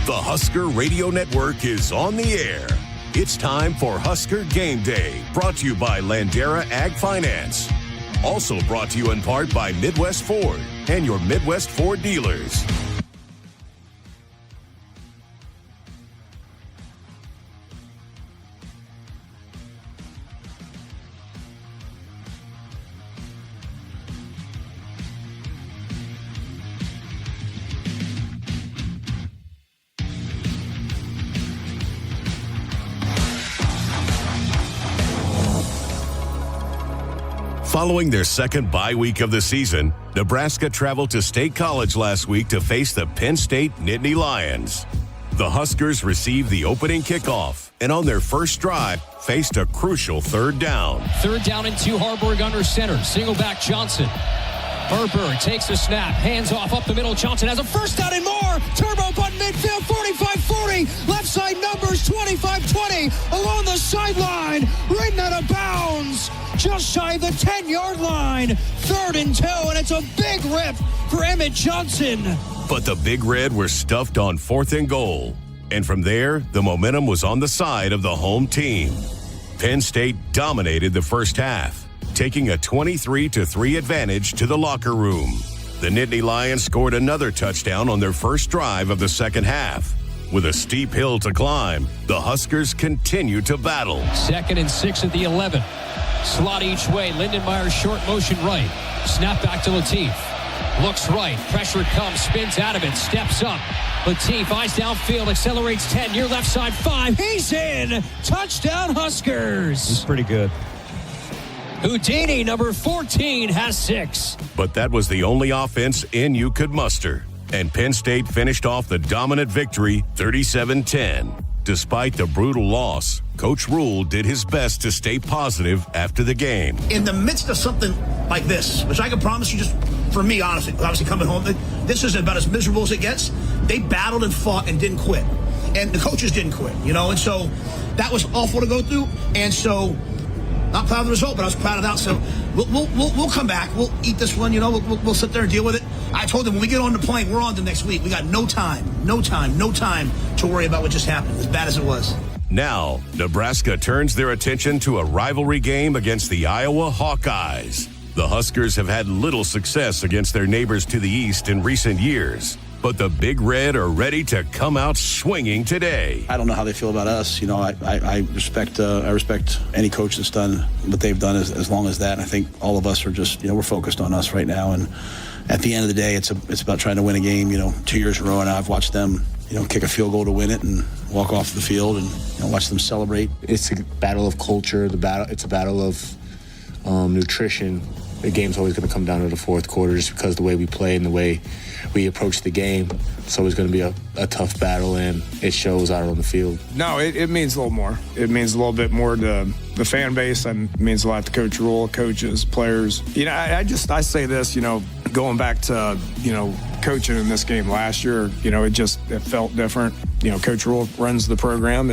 The Husker Radio Network is on the air. It's time for Husker Game Day, brought to you by Landera Ag Finance. Also brought to you in part by Midwest Ford and your Midwest Ford dealers. Following their second bye week of the season, Nebraska traveled to State College last week to face the Penn State Nittany Lions. The Huskers received the opening kickoff and on their first drive faced a crucial third down. Third down and 2, Harburg under center. Single back Johnson. Harburg takes a snap, hands off up the middle. Johnson has a first down and more. Turbo button midfield, 45-40. Left side numbers, 25-20. Along the sideline, right out of bounds. Just shy of the 10-yard line. 3rd and 2, and it's a big rip for Emmett Johnson. But the Big Red were stuffed on 4th and goal. And from there, the momentum was on the side of the home team. Penn State dominated the first half, taking a 23-3 advantage to the locker room. The Nittany Lions scored another touchdown on their first drive of the second half. With a steep hill to climb, the Huskers continue to battle. 2nd and 6 at the 11. Slot each way. Lindenmeyer short motion right. Snap back to Lateef. Looks right. Pressure comes. Spins out of it. Steps up. Lateef eyes downfield. Accelerates 10. Near left side 5. He's in. Touchdown Huskers. He's pretty good. Houdini, number 14, has 6. But that was the only offense you could muster. And Penn State finished off the dominant victory 37-10. Despite the brutal loss, Coach Rule did his best to stay positive after the game. In the midst of something like this, which I can promise you, just for me, honestly, obviously coming home, this is about as miserable as it gets. They battled and fought and didn't quit. And the coaches didn't quit, And so that was awful to go through. And so, not proud of the result, but I was proud of that. So we'll come back. We'll eat this one, We'll sit there and deal with it. I told them when we get on the plane, we're on to next week. We got no time to worry about what just happened, as bad as it was. Now, Nebraska turns their attention to a rivalry game against the Iowa Hawkeyes. The Huskers have had little success against their neighbors to the east in recent years, but the Big Red are ready to come out swinging today. I don't know how they feel about us. I respect any coach that's done what they've done as long as that. And I think all of us are just, we're focused on us right now. And at the end of the day, it's about trying to win a game. 2 years in a row, and I've watched them, kick a field goal to win it and walk off the field and watch them celebrate. It's a battle of culture. It's a battle of nutrition. The game's always going to come down to the fourth quarter just because the way we play and the way we approach the game. It's always going to be a tough battle, and it shows out on the field. No, it means a little more. It means a little bit more to the fan base, and it means a lot to Coach Rule, coaches, players. I say this, going back to, coaching in this game last year, it felt different. Coach Rule runs the program.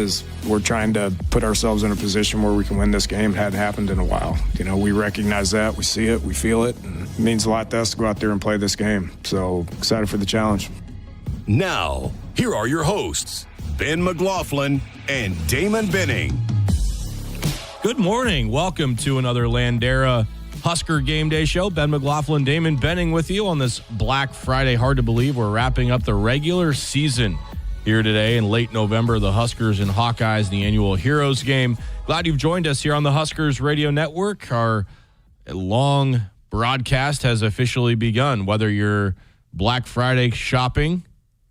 We're trying to put ourselves in a position where we can win this game. It hadn't happened in a while. We recognize that. We see it. We feel it. And it means a lot to us to go out there and play this game. So excited for the challenge. Now, here are your hosts, Ben McLaughlin and Damon Benning. Good morning. Welcome to another Landera Husker Game Day show. Ben McLaughlin, Damon Benning with you on this Black Friday. Hard to believe we're wrapping up the regular season here today in late November. The Huskers and Hawkeyes, the annual Heroes game. Glad you've joined us here on the Huskers Radio Network. Our long broadcast has officially begun. Whether you're Black Friday shopping,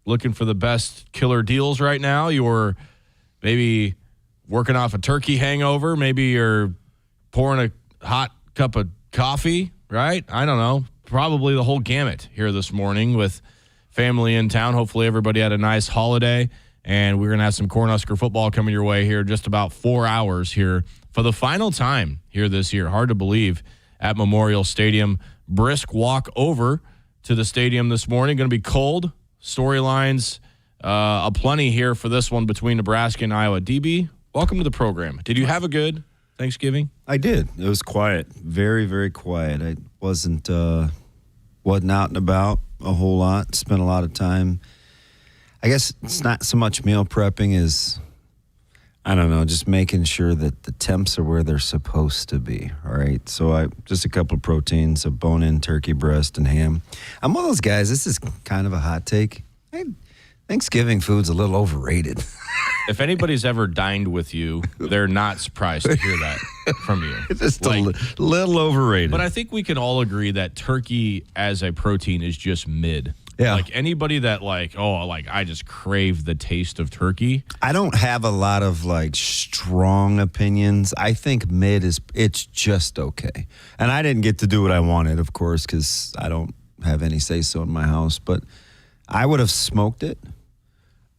looking for the best killer deals right now, you're maybe working off a turkey hangover, maybe you're pouring a hot cup of coffee, right? I don't know. Probably the whole gamut here this morning with family in town. Hopefully everybody had a nice holiday, and we're going to have some Cornhusker football coming your way here just about 4 hours here for the final time here this year. Hard to believe at Memorial Stadium. Brisk walk over to the stadium this morning. Going to be cold. Storylines aplenty here for this one between Nebraska and Iowa. DB, welcome to the program. Did you have a good Thanksgiving? I did. It was quiet. Very, very quiet. I wasn't out and about a whole lot. Spent a lot of time. I guess it's not so much meal prepping as, I don't know, just making sure that the temps are where they're supposed to be. All right. So just a couple of proteins, a bone-in turkey breast and ham. I'm one of those guys, this is kind of a hot take. Thanksgiving food's a little overrated. If anybody's ever dined with you, they're not surprised to hear that from you. It's just a little overrated. But I think we can all agree that turkey as a protein is just mid. Yeah. Like anybody that I just crave the taste of turkey. I don't have a lot of strong opinions. I think mid it's just okay. And I didn't get to do what I wanted, of course, because I don't have any say-so in my house. But I would have smoked it.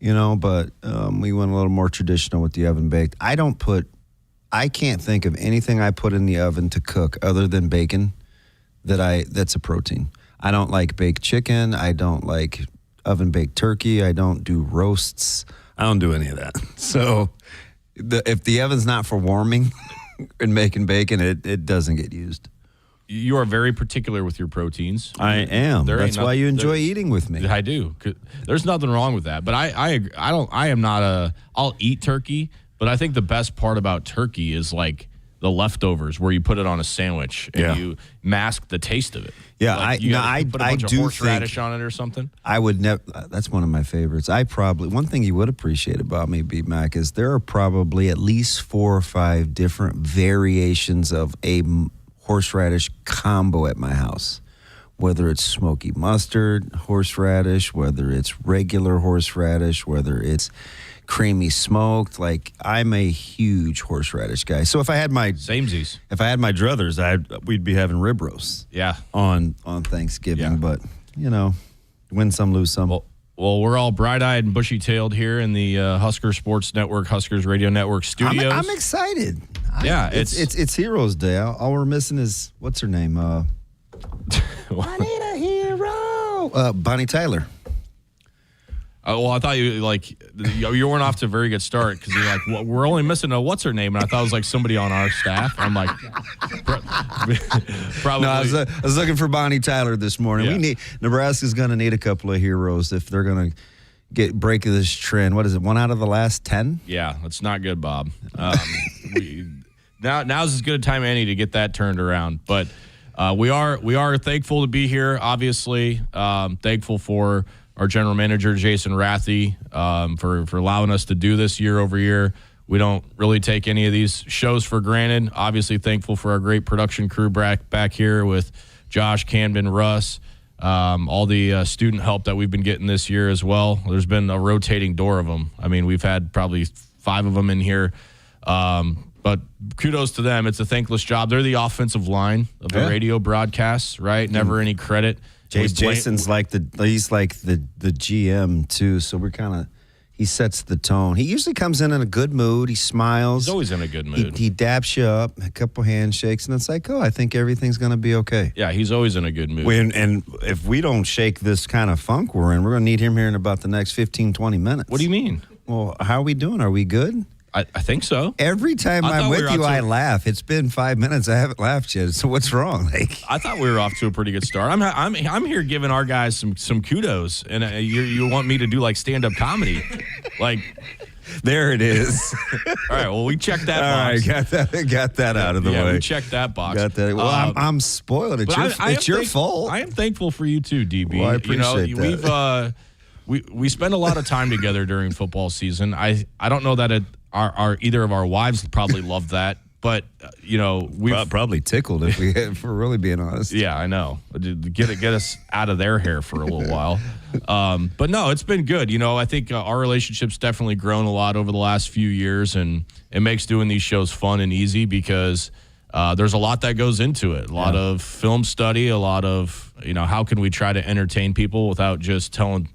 But we went a little more traditional with the oven baked. I can't think of anything I put in the oven to cook other than bacon that's a protein. I don't like baked chicken. I don't like oven baked turkey. I don't do roasts. I don't do any of that. So if the oven's not for warming and making bacon, it doesn't get used. You are very particular with your proteins. I am. That's why you enjoy eating with me. I do. There's nothing wrong with that. But I'll eat turkey, but I think the best part about turkey is the leftovers where you put it on a sandwich and you mask the taste of it. Yeah, I put a bunch of horseradish on it or something. I would never. That's one of my favorites. One thing you would appreciate about me, B-Mac, is there are probably at least 4 or 5 different variations of a horseradish combo at my house, whether it's smoky mustard horseradish, whether it's regular horseradish, whether it's creamy smoked. I'm a huge horseradish guy. So if I had my samesies, if I had my druthers, we'd be having rib roasts. Yeah, on Thanksgiving. Yeah. But win some, lose some. Well, we're all bright-eyed and bushy-tailed here in the Husker Sports Network, Huskers Radio Network studios. I'm excited. Yeah, it's Heroes Day. All we're missing is what's her name? I need a hero. Bonnie Tyler. Well, I thought you weren't off to a very good start because you're we're only missing a what's her name, and I thought it was somebody on our staff. I'm like, probably. No, I was looking for Bonnie Tyler this morning. Yeah. Nebraska's going to need a couple of heroes if they're going to break this trend. What is it? 1 out of the last 10? Yeah, that's not good, Bob. Now's as good a time as any to get that turned around. But we are thankful to be here. Obviously, thankful for our general manager, Jason Rathie, for allowing us to do this year over year. We don't really take any of these shows for granted. Obviously, thankful for our great production crew back here with Josh, Camden, Russ, all the student help that we've been getting this year as well. There's been a rotating door of them. I mean, we've had probably 5 of them in here. But kudos to them. It's a thankless job. They're the offensive line of the radio broadcasts, right? Never any credit. Jason's like the GM too, so he sets the tone. He usually comes in a good mood. He smiles. He's always in a good mood. He daps you up, a couple handshakes, and it's I think everything's going to be okay. Yeah, he's always in a good mood. And if we don't shake this kind of funk we're in, we're going to need him here in about the next 15, 20 minutes. What do you mean? Well, how are we doing? Are we good? I think so. Every time I'm with you, I laugh. It's been 5 minutes. I haven't laughed yet. So what's wrong? I thought we were off to a pretty good start. I'm here giving our guys some kudos, and you want me to do stand-up comedy, There it is. All right. Well, we checked that box. All right, got that out of the way. Yeah, we checked that box. Got that. Well, I'm spoiled. It's your fault. I am thankful for you too, DB. Well, I appreciate that. We spend a lot of time together during football season. I don't know that our either of our wives probably love that, but we've probably tickled if we're really being honest. Yeah, I know. Get us out of their hair for a little while. But no, it's been good. I think our relationship's definitely grown a lot over the last few years, and it makes doing these shows fun and easy because there's a lot that goes into it. A lot of film study, a lot of how can we try to entertain people without just telling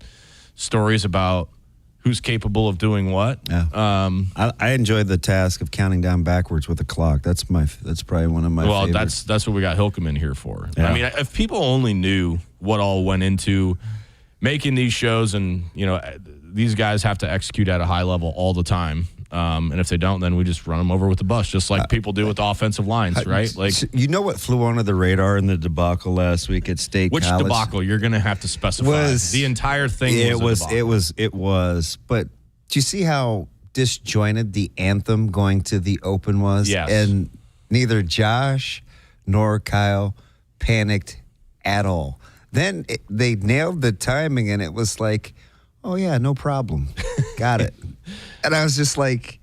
stories about who's capable of doing what. Yeah. I enjoyed the task of counting down backwards with a clock. That's probably one of my favorites. That's what we got Hilcom in here for. Yeah. I mean, if people only knew what all went into making these shows, and these guys have to execute at a high level all the time. And if they don't, then we just run them over with the bus, just like people do with offensive lines, right? Like, you know what flew under the radar in the debacle last week at State which College? debacle? You're going to have to specify. The entire thing was a debacle. It was. But do you see how disjointed the anthem going to the Open was? Yes. And neither Josh nor Kyle panicked at all. Then they nailed the timing, and it was like, oh, yeah, no problem. Got it. And I was just like,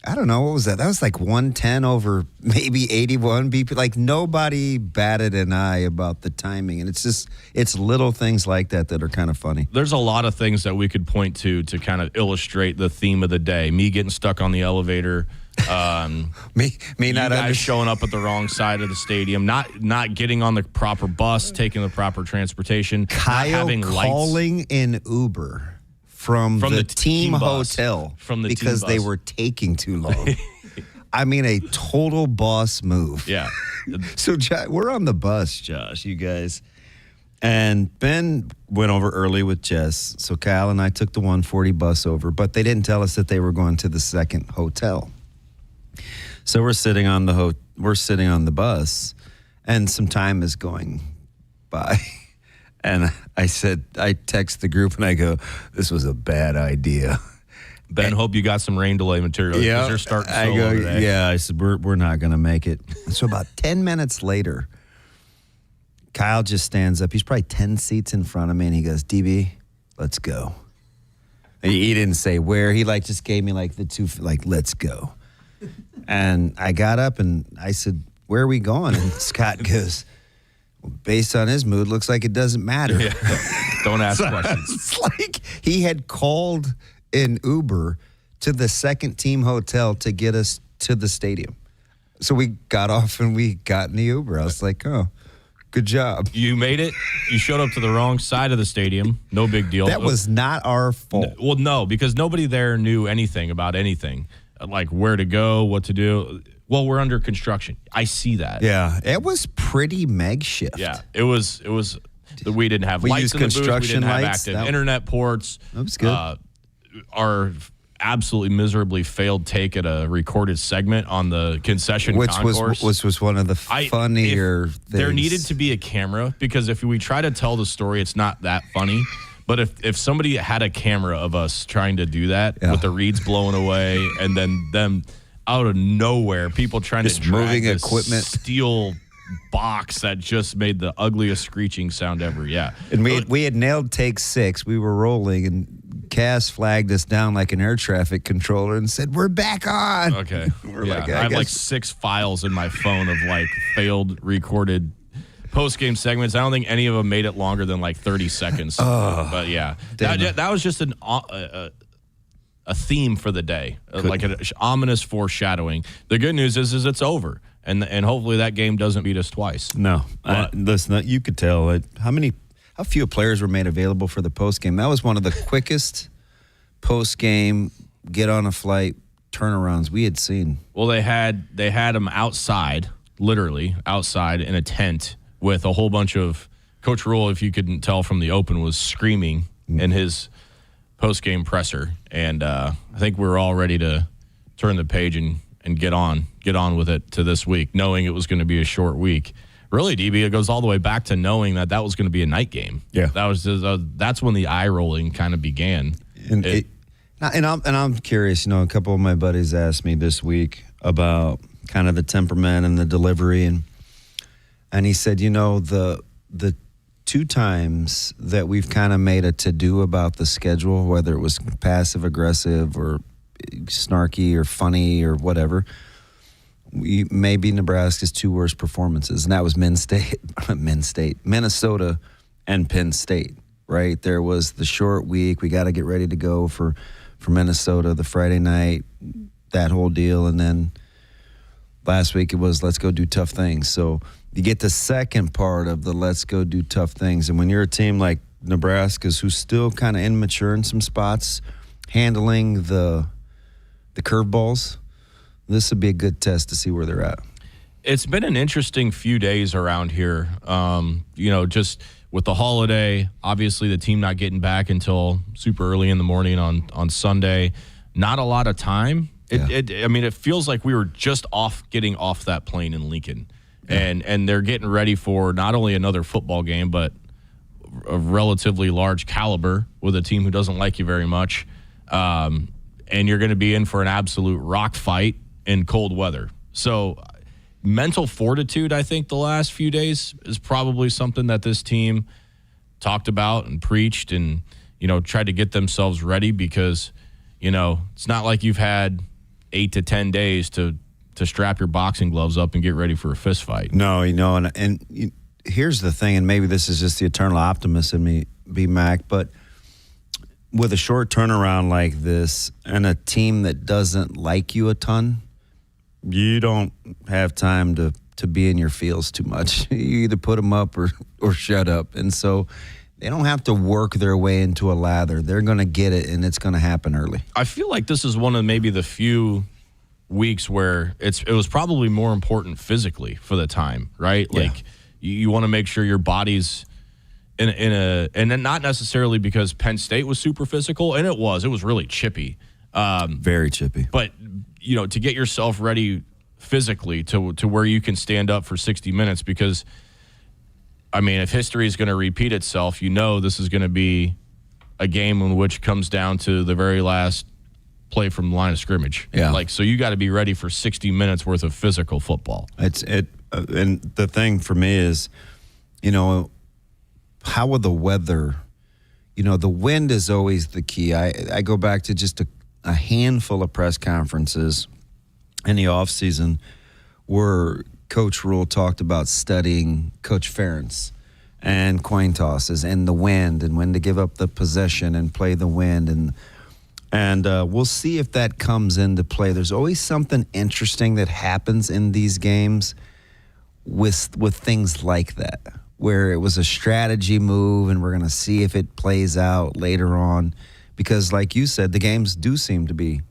I don't know. What was that? That was like 110 over maybe 81 BP. Like, nobody batted an eye about the timing. And it's little things like that that are kind of funny. There's a lot of things that we could point to kind of illustrate the theme of the day. Me getting stuck on the elevator. Me not guys showing up at the wrong side of the stadium, not getting on the proper bus, taking the proper transportation, Kyle not having calling lights. in Uber from the team bus. hotel because team they bus. were taking too long. I mean, a total boss move. Yeah. So we're on the bus, Josh, you guys. And Ben went over early with Jess. So Kyle and I took the 140 bus over, but they didn't tell us that they were going to the second hotel. So we're sitting on the bus, and some time is going by. And I text the group and I go, "This was a bad idea." Ben, hope you got some rain delay material. Yeah, they're starting I go, today. yeah. I said we're not going to make it. So about 10 minutes later, Kyle just stands up. He's probably 10 seats in front of me, and he goes, "DB, let's go." He didn't say where. He just gave me the two, let's go. And I got up and I said, "Where are we going?" And Scott goes, well, based on his mood, looks like it doesn't matter. Yeah. Don't ask questions. It's like he had called an Uber to the second team hotel to get us to the stadium. So we got off and we got in the Uber. I was like, oh, good job. You made it. You showed up to the wrong side of the stadium. No big deal. That was not our fault. Well, no, because nobody there knew anything about anything, like where to go, what to do. Well, we're under construction. I see that. Yeah, it was pretty makeshift. Yeah, it was. We didn't have We lights used in the booth. We construction didn't have lights. active internet ports. That was good. Our absolutely miserably failed take at a recorded segment on the concession concourse. Which was one of the funnier things. There needed to be a camera, because if we try to tell the story, it's not that funny. But if somebody had a camera of us trying to do that with the reeds blowing away and then them out of nowhere, people trying just to drag moving this equipment, steel box that just made the ugliest screeching sound ever. Yeah. And we had nailed take 6. We were rolling, and Cass flagged us down like an air traffic controller and said, "We're back on." Okay. We're yeah. I have 6 files in my phone of failed recorded post-game segments. I don't think any of them made it longer than 30 seconds. But yeah, that was just a theme for the day, like an ominous foreshadowing. The good news is it's over, and hopefully that game doesn't beat us twice. No, listen, you could tell how few players were made available for the post game. That was one of the quickest post game get on a flight turnarounds we had seen. Well, they had them outside, literally outside in a tent with a whole bunch of Coach Rule, if you couldn't tell from the Open, was screaming in his post-game presser, and I think we were all ready to turn the page and get on with it to this week, knowing it was going to be a short week. Really, DB, it goes all the way back to knowing that was going to be a night game. Yeah, that was that's when the eye rolling kind of began. And I'm curious. A couple of my buddies asked me this week about kind of the temperament and the delivery, and he said, the 2 times that we've kind of made a to-do about the schedule, whether it was passive-aggressive or snarky or funny or whatever, maybe Nebraska's 2 worst performances, and that was Minnesota and Penn State, right? There was the short week. We got to get ready to go for Minnesota, the Friday night, that whole deal, and then last week it was let's go do tough things. So you get the second part of the let's go do tough things. And when you're a team like Nebraska's, who's still kind of immature in some spots, handling the curveballs, this would be a good test to see where they're at. It's been an interesting few days around here. Just with the holiday, obviously the team not getting back until super early in the morning on Sunday. not a lot of time. It feels like we were just getting off that plane in Lincoln. And they're getting ready for not only another football game, but a relatively large caliber with a team who doesn't like you very much. And you're going to be in for an absolute rock fight in cold weather. So mental fortitude, I think, the last few days is probably something that this team talked about and preached and, tried to get themselves ready because, it's not like you've had 8 to 10 days to strap your boxing gloves up and get ready for a fist fight. No, and here's the thing, and maybe this is just the eternal optimist in me, B-Mac, but with a short turnaround like this and a team that doesn't like you a ton, you don't have time to be in your feels too much. You either put them up or shut up. And so they don't have to work their way into a lather. They're going to get it, and it's going to happen early. I feel like this is one of maybe the few weeks where it was probably more important physically for the time, right? Yeah. Like you want to make sure your body's in and not necessarily because Penn State was super physical, and it was really chippy. Very chippy. But, to get yourself ready physically to where you can stand up for 60 minutes because, if history is going to repeat itself, this is going to be a game in which comes down to the very last play from the line of scrimmage. Yeah. So you got to be ready for 60 minutes worth of physical football. And the thing for me is, how will the weather, the wind is always the key. I go back to just a handful of press conferences in the offseason where Coach Rule talked about studying Coach Ferentz and coin tosses and the wind and when to give up the possession and play the wind. And we'll see if that comes into play. There's always something interesting that happens in these games with things like that, where it was a strategy move, and we're going to see if it plays out later on. Because, like you said, the games do seem to be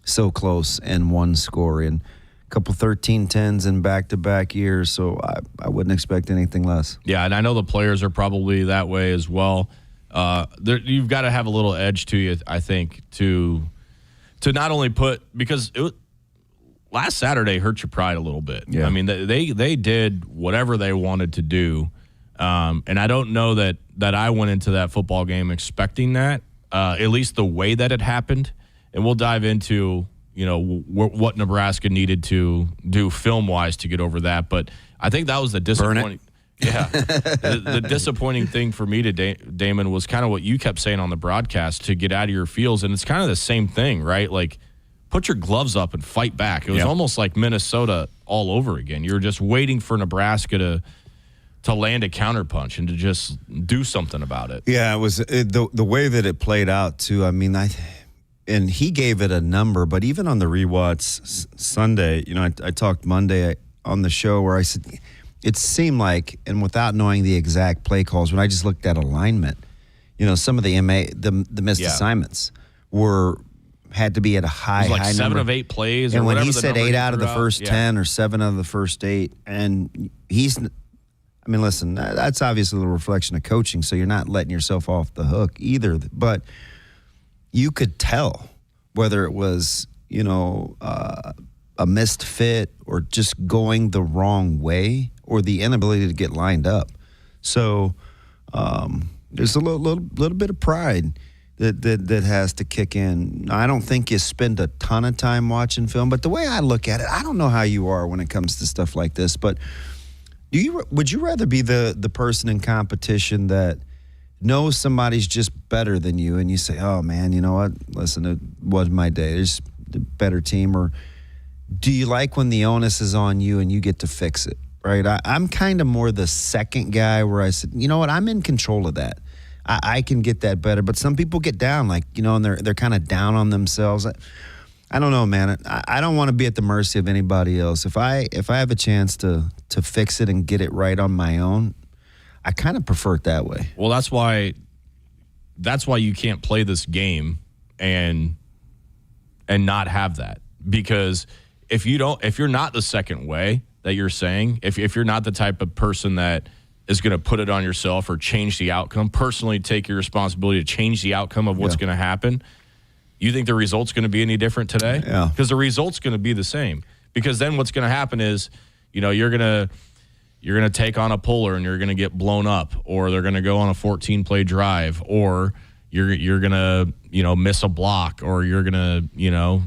so close and one score, and a couple 13-10s in back-to-back years, so I wouldn't expect anything less. Yeah, and I know the players are probably that way as well. You've got to have a little edge to you, I think, to not only because last Saturday hurt your pride a little bit. Yeah. They did whatever they wanted to do, and I don't know that I went into that football game expecting that, at least the way that it happened. And we'll dive into what Nebraska needed to do film-wise to get over that. But I think that was the disappointing. Yeah, the disappointing thing for me today, Damon, was kind of what you kept saying on the broadcast, to get out of your feels, and it's kind of the same thing, right? Like, put your gloves up and fight back. It was almost like Minnesota all over again. You were just waiting for Nebraska to land a counterpunch and to just do something about it. Yeah, it was the way that it played out too. And he gave it a number, but even on the rewatch Sunday, I talked Monday on the show where I said, it seemed like, and without knowing the exact play calls, when I just looked at alignment, some of the missed assignments had to be at a high like 7 number. of 8 plays. And or when he the said 8 out of the first 10 or 7 out of the first 8, and listen, that's obviously a reflection of coaching, so you're not letting yourself off the hook either. But you could tell whether it was, a missed fit or just going the wrong way or the inability to get lined up. So there's a little bit of pride that has to kick in. I don't think you spend a ton of time watching film, but the way I look at it, I don't know how you are when it comes to stuff like this, but would you rather be the person in competition that knows somebody's just better than you and you say, oh man, you know what, listen, it was my day, there's a better team? Or do you like when the onus is on you and you get to fix it, right? I'm kind of more the second guy where I said, you know what, I'm in control of that. I can get that better. But some people get down, and they're kind of down on themselves. I don't know, man. I don't want to be at the mercy of anybody else. If I have a chance to fix it and get it right on my own, I kind of prefer it that way. Well, that's why you can't play this game and not have that. Because if you're not the second way that you're saying, if you're not the type of person that is going to put it on yourself or change the outcome, personally take your responsibility to change the outcome of what's going to happen, You think the result's going to be any different today? Yeah. Because the result's going to be the same. Because then what's going to happen is, you're going to take on a puller and you're going to get blown up, or they're going to go on a 14-play drive, or you're going to, miss a block, or you're going to,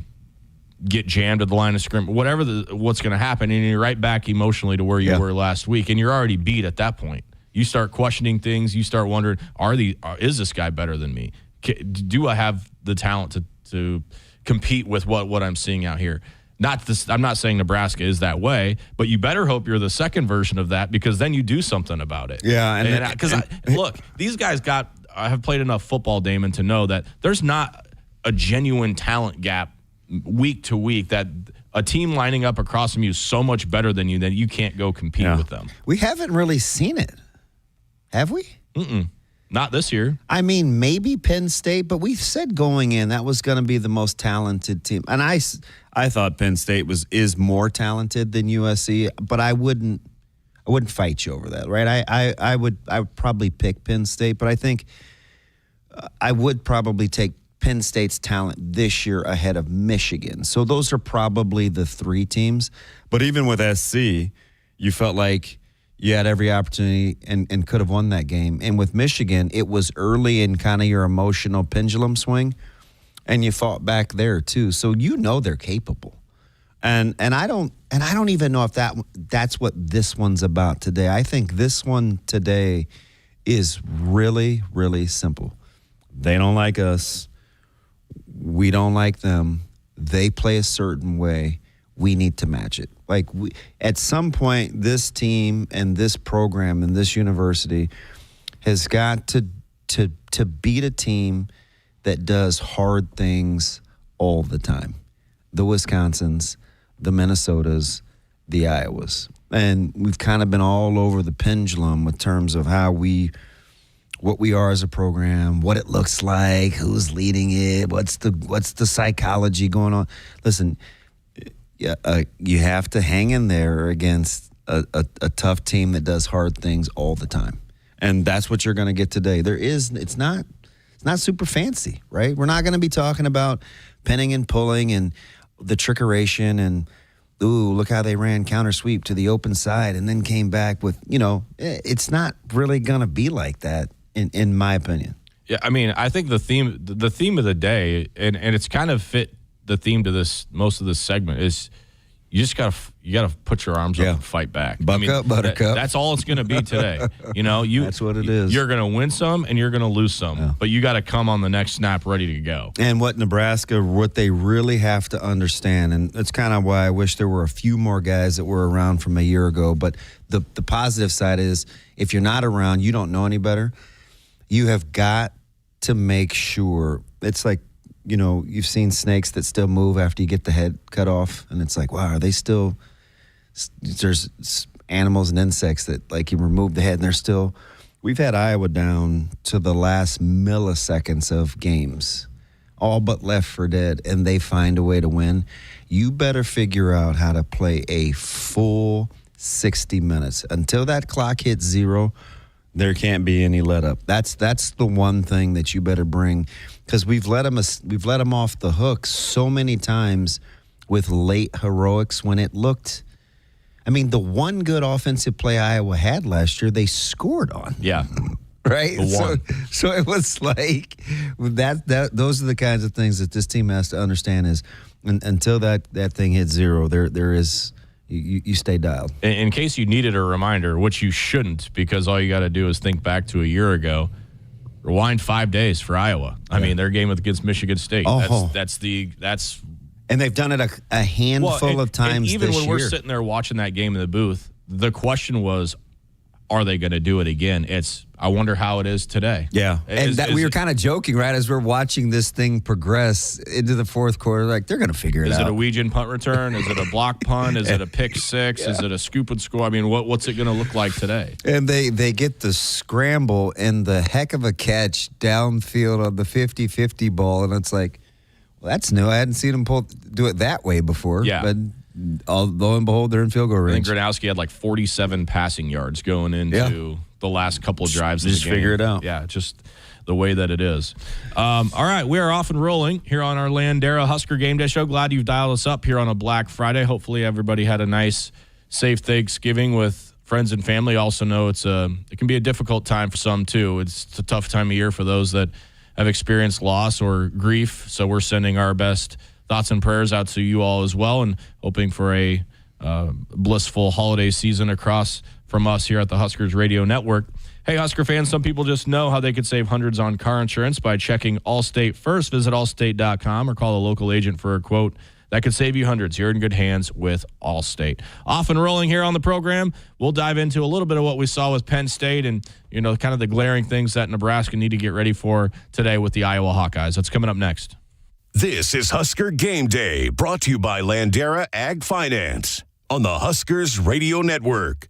get jammed at the line of scrimmage, whatever what's going to happen, and you're right back emotionally to where you were last week, and you're already beat at that point. You start questioning things. You start wondering, is this guy better than me? Do I have the talent to compete with what I'm seeing out here? I'm not saying Nebraska is that way, but you better hope you're the second version of that, because then you do something about it. Yeah, look, these guys I have played enough football, Damon, to know that there's not a genuine talent gap week to week, that a team lining up across from you is so much better than you that you can't go compete with them. We haven't really seen it, have we? Not this year. I mean, maybe Penn State, but we said going in that was going to be the most talented team. And I thought Penn State is more talented than USC, but I wouldn't fight you over that, right? I would probably pick Penn State, but I think I would probably take Penn State's talent this year ahead of Michigan. So those are probably the three teams. But even with SC, you felt like you had every opportunity and could have won that game. And with Michigan, it was early in kind of your emotional pendulum swing, and you fought back there too. So they're capable. And I don't even know if that's what this one's about today. I think this one today is really, really simple. They don't like us. We don't like them. They play a certain way. We need to match it. At some point, this team and this program and this university has got to beat a team that does hard things all the time. The Wisconsins, the Minnesotas, the Iowas. And we've kind of been all over the pendulum in terms of what we are as a program, what it looks like, who's leading it, what's the psychology going on. Listen, you have to hang in there against a tough team that does hard things all the time, and that's what you're going to get today. It's not super fancy, right? We're not going to be talking about pinning and pulling and the trickeration and look how they ran counter sweep to the open side and then came back with it's not really going to be like that. In my opinion. Yeah, I mean, I think the theme of the day, and it's kind of fit the theme to most of this segment, is you just gotta put your arms up and fight back. Buck up, buttercup. That's all it's gonna be today. That's what it is. You're gonna win some and you're gonna lose some, but you got to come on the next snap ready to go. And what they really have to understand, and that's kind of why I wish there were a few more guys that were around from a year ago. But the positive side is, if you're not around, you don't know any better. You have got to make sure. It's like, you've seen snakes that still move after you get the head cut off, and it's like, wow, are they still? There's animals and insects that, like, you remove the head and they're still. We've had Iowa down to the last milliseconds of games, all but left for dead, and they find a way to win. You better figure out how to play a full 60 minutes until that clock hits zero. There can't be any let up. That's the one thing that you better bring, because we've let them off the hook so many times with late heroics when it looked. I mean, the one good offensive play Iowa had last year, they scored on. Yeah, right. The one. So it was like that. Those are the kinds of things that this team has to understand. Is until that thing hits zero, there is. You stay dialed. In case you needed a reminder, which you shouldn't, because all you got to do is think back to a year ago. Rewind 5 days for Iowa. I mean, their game against Michigan State. Oh. That's. And they've done it a handful of times. And even this when year. we're sitting there watching that game in the booth, the question was, are they going to do it again? I wonder how it is today. Yeah. We were kind of joking, right, as we're watching this thing progress into the fourth quarter, like, they're going to figure it out. Is it a Ouijan punt return? Is it a block punt? Is it a pick six? Is it a scoop and score? I mean, what's it going to look like today? And they get the scramble and the heck of a catch downfield on the 50-50 ball, and it's like, well, that's new. I hadn't seen them do it that way before. Yeah. But lo and behold, they're in field goal range. I think Gronowski had like 47 passing yards going into the last couple of drives of the game. Figure it out. Yeah, just the way that it is. All right, we are off and rolling here on our Landera Husker Game Day show. Glad you've dialed us up here on a Black Friday. Hopefully everybody had a nice, safe Thanksgiving with friends and family. Also know it can be a difficult time for some too. It's a tough time of year for those that have experienced loss or grief. So we're sending our best thoughts and prayers out to you all as well, and hoping for a blissful holiday season across from us here at the Huskers Radio Network. Hey, Husker fans, some people just know how they could save hundreds on car insurance by checking Allstate first. Visit allstate.com or call a local agent for a quote that could save you hundreds. You're in good hands with Allstate. Off and rolling here on the program, we'll dive into a little bit of what we saw with Penn State and, kind of the glaring things that Nebraska need to get ready for today with the Iowa Hawkeyes. That's coming up next. This is Husker Game Day, brought to you by Landera Ag Finance on the Huskers Radio Network.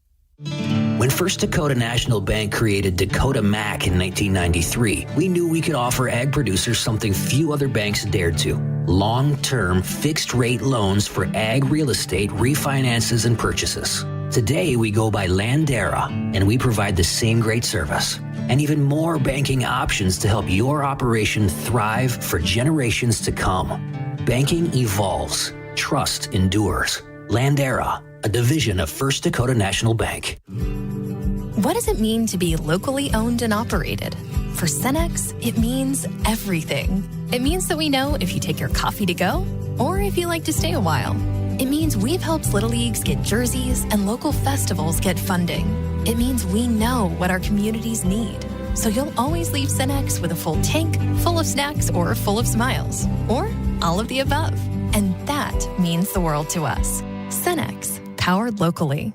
When First Dakota National Bank created Dakota Mac in 1993, we knew we could offer ag producers something few other banks dared to: long-term, fixed-rate loans for ag real estate refinances and purchases. Today, we go by Landera, and we provide the same great service and even more banking options to help your operation thrive for generations to come. Banking evolves. Trust endures. Landera, a division of First Dakota National Bank. What does it mean to be locally owned and operated? For Cenex, it means everything. It means that we know if you take your coffee to go or if you like to stay a while. It means we've helped Little Leagues get jerseys and local festivals get funding. It means we know what our communities need. So you'll always leave Cenex with a full tank, full of snacks, or full of smiles, or all of the above. And that means the world to us. Cenex, powered locally.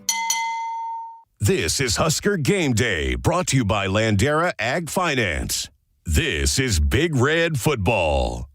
This is Husker Game Day, brought to you by Landera Ag Finance. This is Big Red Football.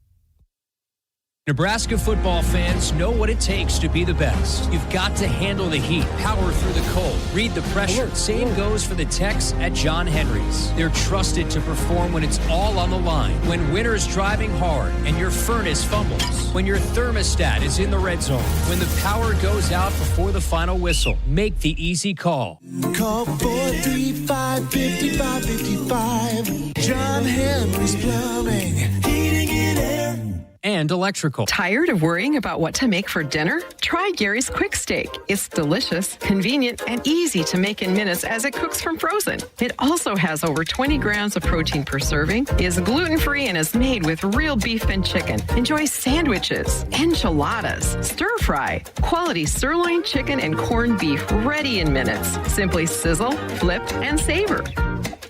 Nebraska football fans know what it takes to be the best. You've got to handle the heat, power through the cold, read the pressure. Same goes for the techs at John Henry's. They're trusted to perform when it's all on the line. When winter's driving hard and your furnace fumbles. When your thermostat is in the red zone. When the power goes out before the final whistle. Make the easy call. Call 435-5555. John Henry's Plumbing. Heating and air. And electrical. Tired of worrying about what to make for dinner? Try Gary's Quick Steak. It's delicious, convenient, and easy to make in minutes as it cooks from frozen. It also has over 20 grams of protein per serving, is gluten-free, and is made with real beef and chicken. Enjoy sandwiches, enchiladas, stir-fry, quality sirloin chicken and corned beef ready in minutes. Simply sizzle, flip, and savor.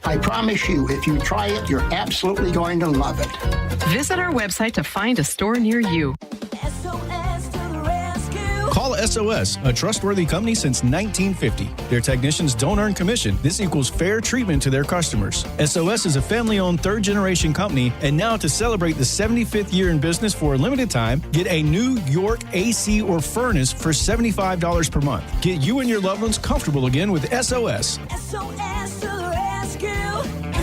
I promise you, if you try it, you're absolutely going to love it. Visit our website to find a store near you. Call SOS, a trustworthy company since 1950. Their technicians don't earn commission. This equals fair treatment to their customers. SOS is a family-owned third-generation company, and now to celebrate the 75th year in business for a limited time, get a New York AC or furnace for $75 per month. Get you and your loved ones comfortable again with SOS. SOS to the rescue.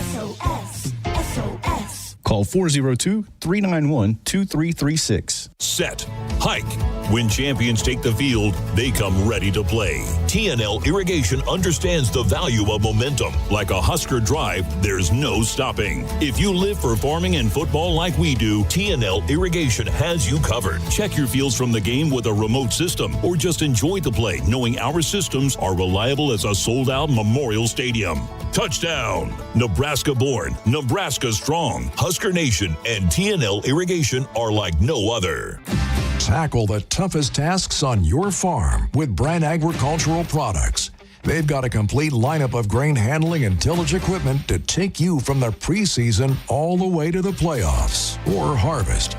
SOS. SOS. Call 402-391-2336. Set. Hike. When champions take the field, they come ready to play. TNL Irrigation understands the value of momentum. Like a Husker drive, there's no stopping. If you live for farming and football like we do, TNL Irrigation has you covered. Check your fields from the game with a remote system, or just enjoy the play, knowing our systems are reliable as a sold-out Memorial Stadium. Touchdown! Nebraska born, Nebraska strong. Husker Nation and TNL Irrigation are like no other. Tackle the toughest tasks on your farm with Brand Agricultural Products. They've got a complete lineup of grain handling and tillage equipment to take you from the preseason all the way to the playoffs or harvest.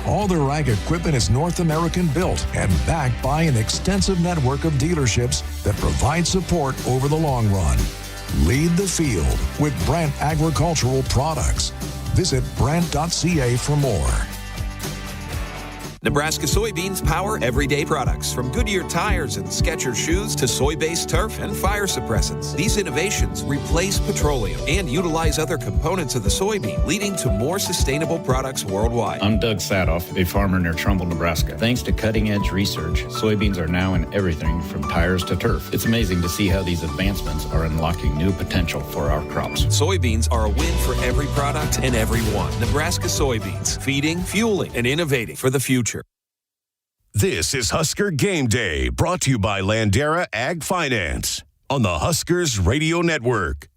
All their ag equipment is North American built and backed by an extensive network of dealerships that provide support over the long run. Lead the field with Brand Agricultural Products. Visit Brand.ca for more. Nebraska soybeans power everyday products, from Goodyear tires and Skechers shoes to soy-based turf and fire suppressants. These innovations replace petroleum and utilize other components of the soybean, leading to more sustainable products worldwide. I'm Doug Sadoff, a farmer near Trumbull, Nebraska. Thanks to cutting-edge research, soybeans are now in everything from tires to turf. It's amazing to see how these advancements are unlocking new potential for our crops. Soybeans are a win for every product and everyone. Nebraska soybeans, feeding, fueling, and innovating for the future. This is Husker Game Day, brought to you by Landera Ag Finance on the Huskers Radio Network.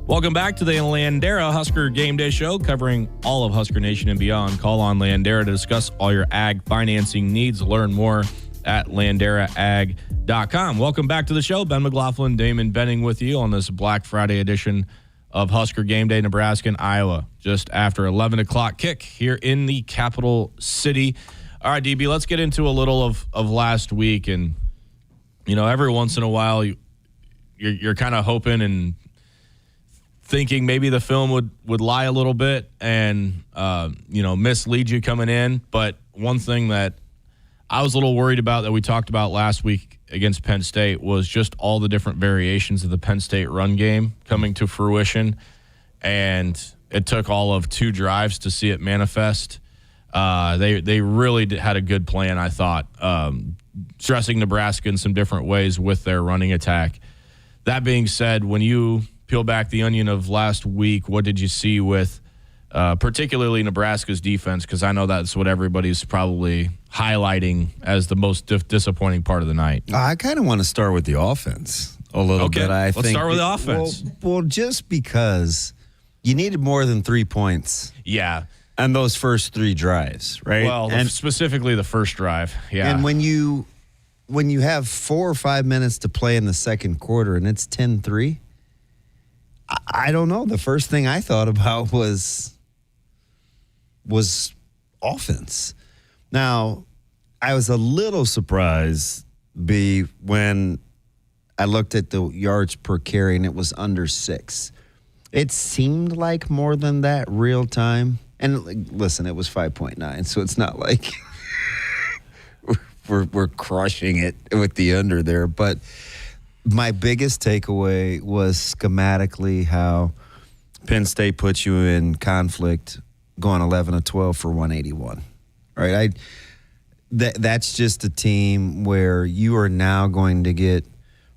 Welcome back to the Landera Husker Game Day Show, covering all of Husker Nation and beyond. Call on Landera to discuss all your ag financing needs. Learn more at LanderaAg.com. Welcome back to the show. Ben McLaughlin, Damon Benning with you on this Black Friday edition of Husker Game Day, Nebraska and Iowa, just after 11 o'clock kick here in the capital city. All right, DB, let's get into a little of last week. And, you know, every once in a while, you're kind of hoping and thinking maybe the film would lie a little bit and, mislead you coming in. But one thing that I was a little worried about that we talked about last week against Penn State was just all the different variations of the Penn State run game coming to fruition. And it took all of 2 drives to see it manifest. They really had a good plan, I thought, stressing Nebraska in some different ways with their running attack. That being said, when you peel back the onion of last week, what did you see with particularly Nebraska's defense? Because I know that's what everybody's probably highlighting as the most disappointing part of the night. I kind of want to start with the offense a little bit. Let's start with the offense. Well, just because you needed more than 3 points. Yeah. On those first 3 drives, right? Well, and specifically the first drive. Yeah. And when you have 4 or 5 minutes to play in the second quarter and it's 10-3, I don't know. The first thing I thought about was offense. Now, I was a little surprised when I looked at the yards per carry and it was under 6. It seemed like more than that real time. And listen, it was 5.9, so it's not like we're crushing it with the under there, but my biggest takeaway was schematically how Penn State puts you in conflict going 11 of 12 for 181. Right? That's just a team where you are now going to get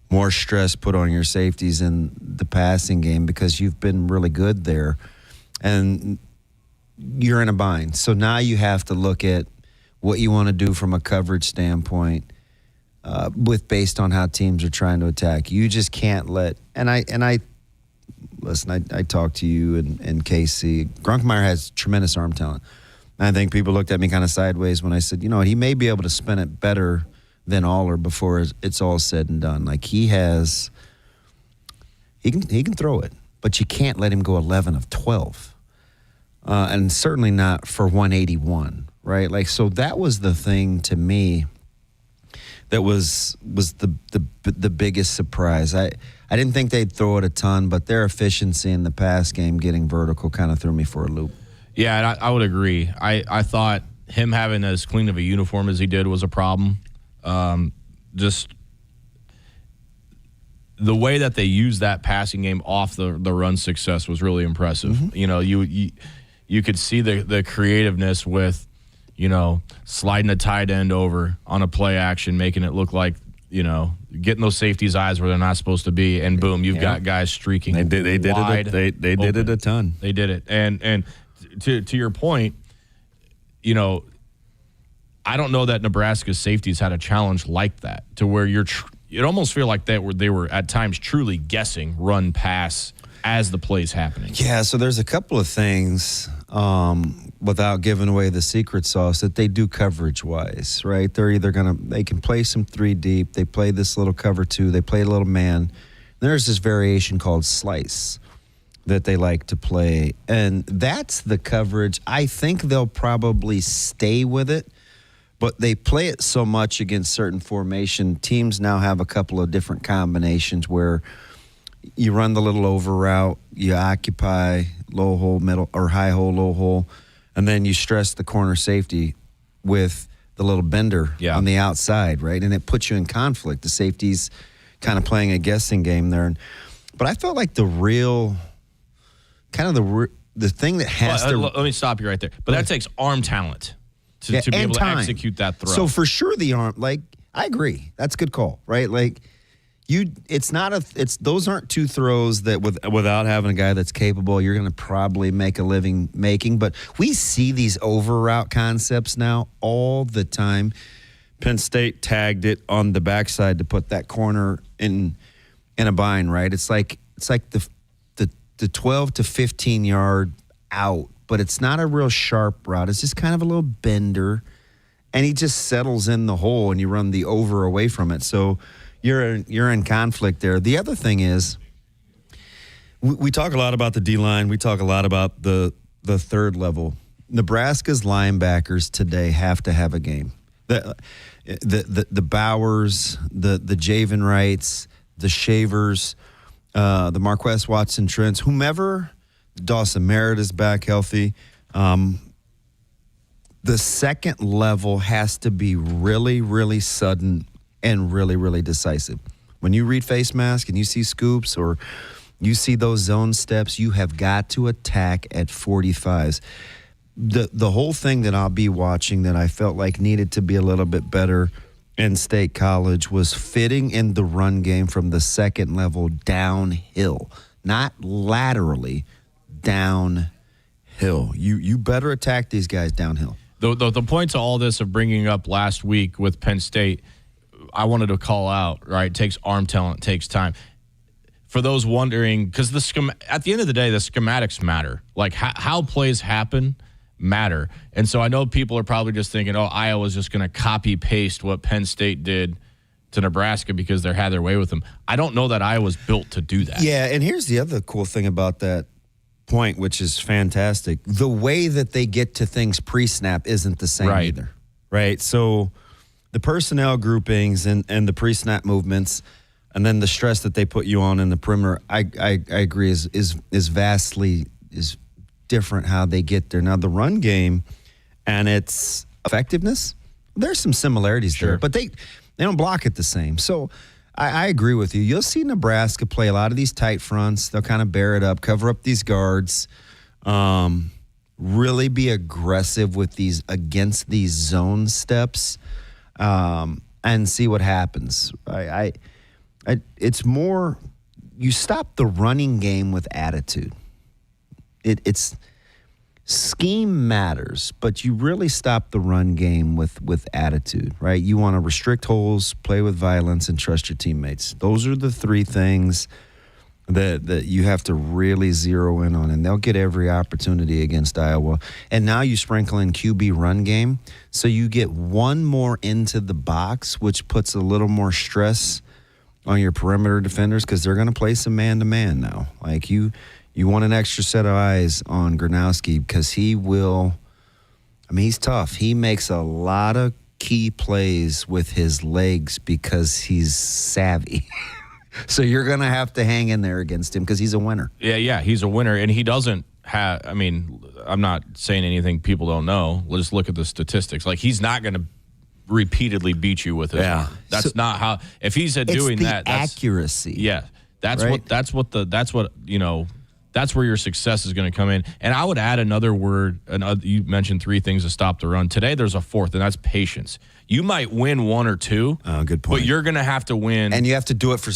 more stress put on your safeties in the passing game because you've been really good there. And you're in a bind. So now you have to look at what you want to do from a coverage standpoint. Based on how teams are trying to attack. You just can't let – and I listen, I talked to you and Casey. Gronkmeyer has tremendous arm talent. And I think people looked at me kind of sideways when I said, you know, he may be able to spin it better than Aller before it's all said and done. Like he can throw it, but you can't let him go 11 of 12. And certainly not for 181, right? Like, so that was the thing to me that was the biggest surprise. I didn't think they'd throw it a ton, but their efficiency in the pass game, getting vertical, kind of threw me for a loop. Yeah, and I would agree. I thought him having as clean of a uniform as he did was a problem. Just the way that they used that passing game off the run success was really impressive. Mm-hmm. You know, you could see the creativeness with, you know, sliding a tight end over on a play action, making it look like, you know, getting those safeties' eyes where they're not supposed to be, and boom, you've got guys streaking. They did it a ton. They did it, and to your point, you know, I don't know that Nebraska's safeties had a challenge like that to where it almost feel like they were at times truly guessing run pass as the play's happening. Yeah, so there's a couple of things without giving away the secret sauce that they do coverage-wise, right? They're either they can play some 3 deep, they play this little cover 2, they play a little man. There's this variation called slice that they like to play, and that's the coverage. I think they'll probably stay with it, but they play it so much against certain formation. Teams now have a couple of different combinations where you run the little over route, you occupy low hole, middle, or high hole, low hole, and then you stress the corner safety with the little bender on the outside, right? And it puts you in conflict. The safety's kind of playing a guessing game there. But I felt like the real, kind of the thing that has to... Let me stop you right there. But that takes arm talent to be able to execute that throw. So for sure the arm, like, I agree. That's a good call, right? Like, those aren't two throws that without having a guy that's capable, you're going to probably make a living making. But we see these over route concepts now all the time. Penn State tagged it on the backside to put that corner in a bind, right? It's like the 12 to 15 yard out, but it's not a real sharp route. It's just kind of a little bender, and he just settles in the hole, and you run the over away from it. So you're in conflict there. The other thing is, we talk a lot about the D-line. We talk a lot about the third level. Nebraska's linebackers today have to have a game. The Bowers, the Javen Wrights, the Shavers, the Marquess Watson Trents, whomever, Dawson Merritt is back healthy. The second level has to be really, really sudden and really, really decisive. When you read face mask and you see scoops or you see those zone steps, you have got to attack at 45s. The whole thing that I'll be watching that I felt like needed to be a little bit better in State College was fitting in the run game from the second level downhill, not laterally, downhill. You better attack these guys downhill. The point to all this of bringing up last week with Penn State, I wanted to call out, right? It takes arm talent, it takes time. For those wondering, because at the end of the day, the schematics matter. Like how plays happen matter. And so I know people are probably just thinking, Iowa's just going to copy paste what Penn State did to Nebraska because they had their way with them. I don't know that Iowa's built to do that. Yeah, and here's the other cool thing about that point, which is fantastic. The way that they get to things pre-snap isn't the same either, right? So the personnel groupings and the pre-snap movements, and then the stress that they put you on in the perimeter, I agree is vastly different how they get there. Now the run game and its effectiveness, there's some similarities there, but they don't block it the same. So I agree with you. You'll see Nebraska play a lot of these tight fronts. They'll kind of bear it up, cover up these guards, really be aggressive with these against these zone steps. And see what happens. It's more, you stop the running game with attitude. It's scheme matters, but you really stop the run game with attitude, right? You want to restrict holes, play with violence, and trust your teammates. Those are the three things that you have to really zero in on, and they'll get every opportunity against Iowa. And now you sprinkle in QB run game, so you get one more into the box, which puts a little more stress on your perimeter defenders because they're going to play some man-to-man now. Like you want an extra set of eyes on Gronowski because he will – I mean, he's tough. He makes a lot of key plays with his legs because he's savvy. So you're going to have to hang in there against him because he's a winner. Yeah, he's a winner, and he doesn't have – I mean, I'm not saying anything people don't know. Let's just look at the statistics. Like, he's not going to repeatedly beat you with his arm. That's not how – if he's doing that – that's accuracy. Yeah, that's right? That's where your success is going to come in. And I would add another word. You mentioned three things to stop the run. Today there's a fourth, and that's patience. You might win one or two, good point. But you're going to have to win. And you have to do it for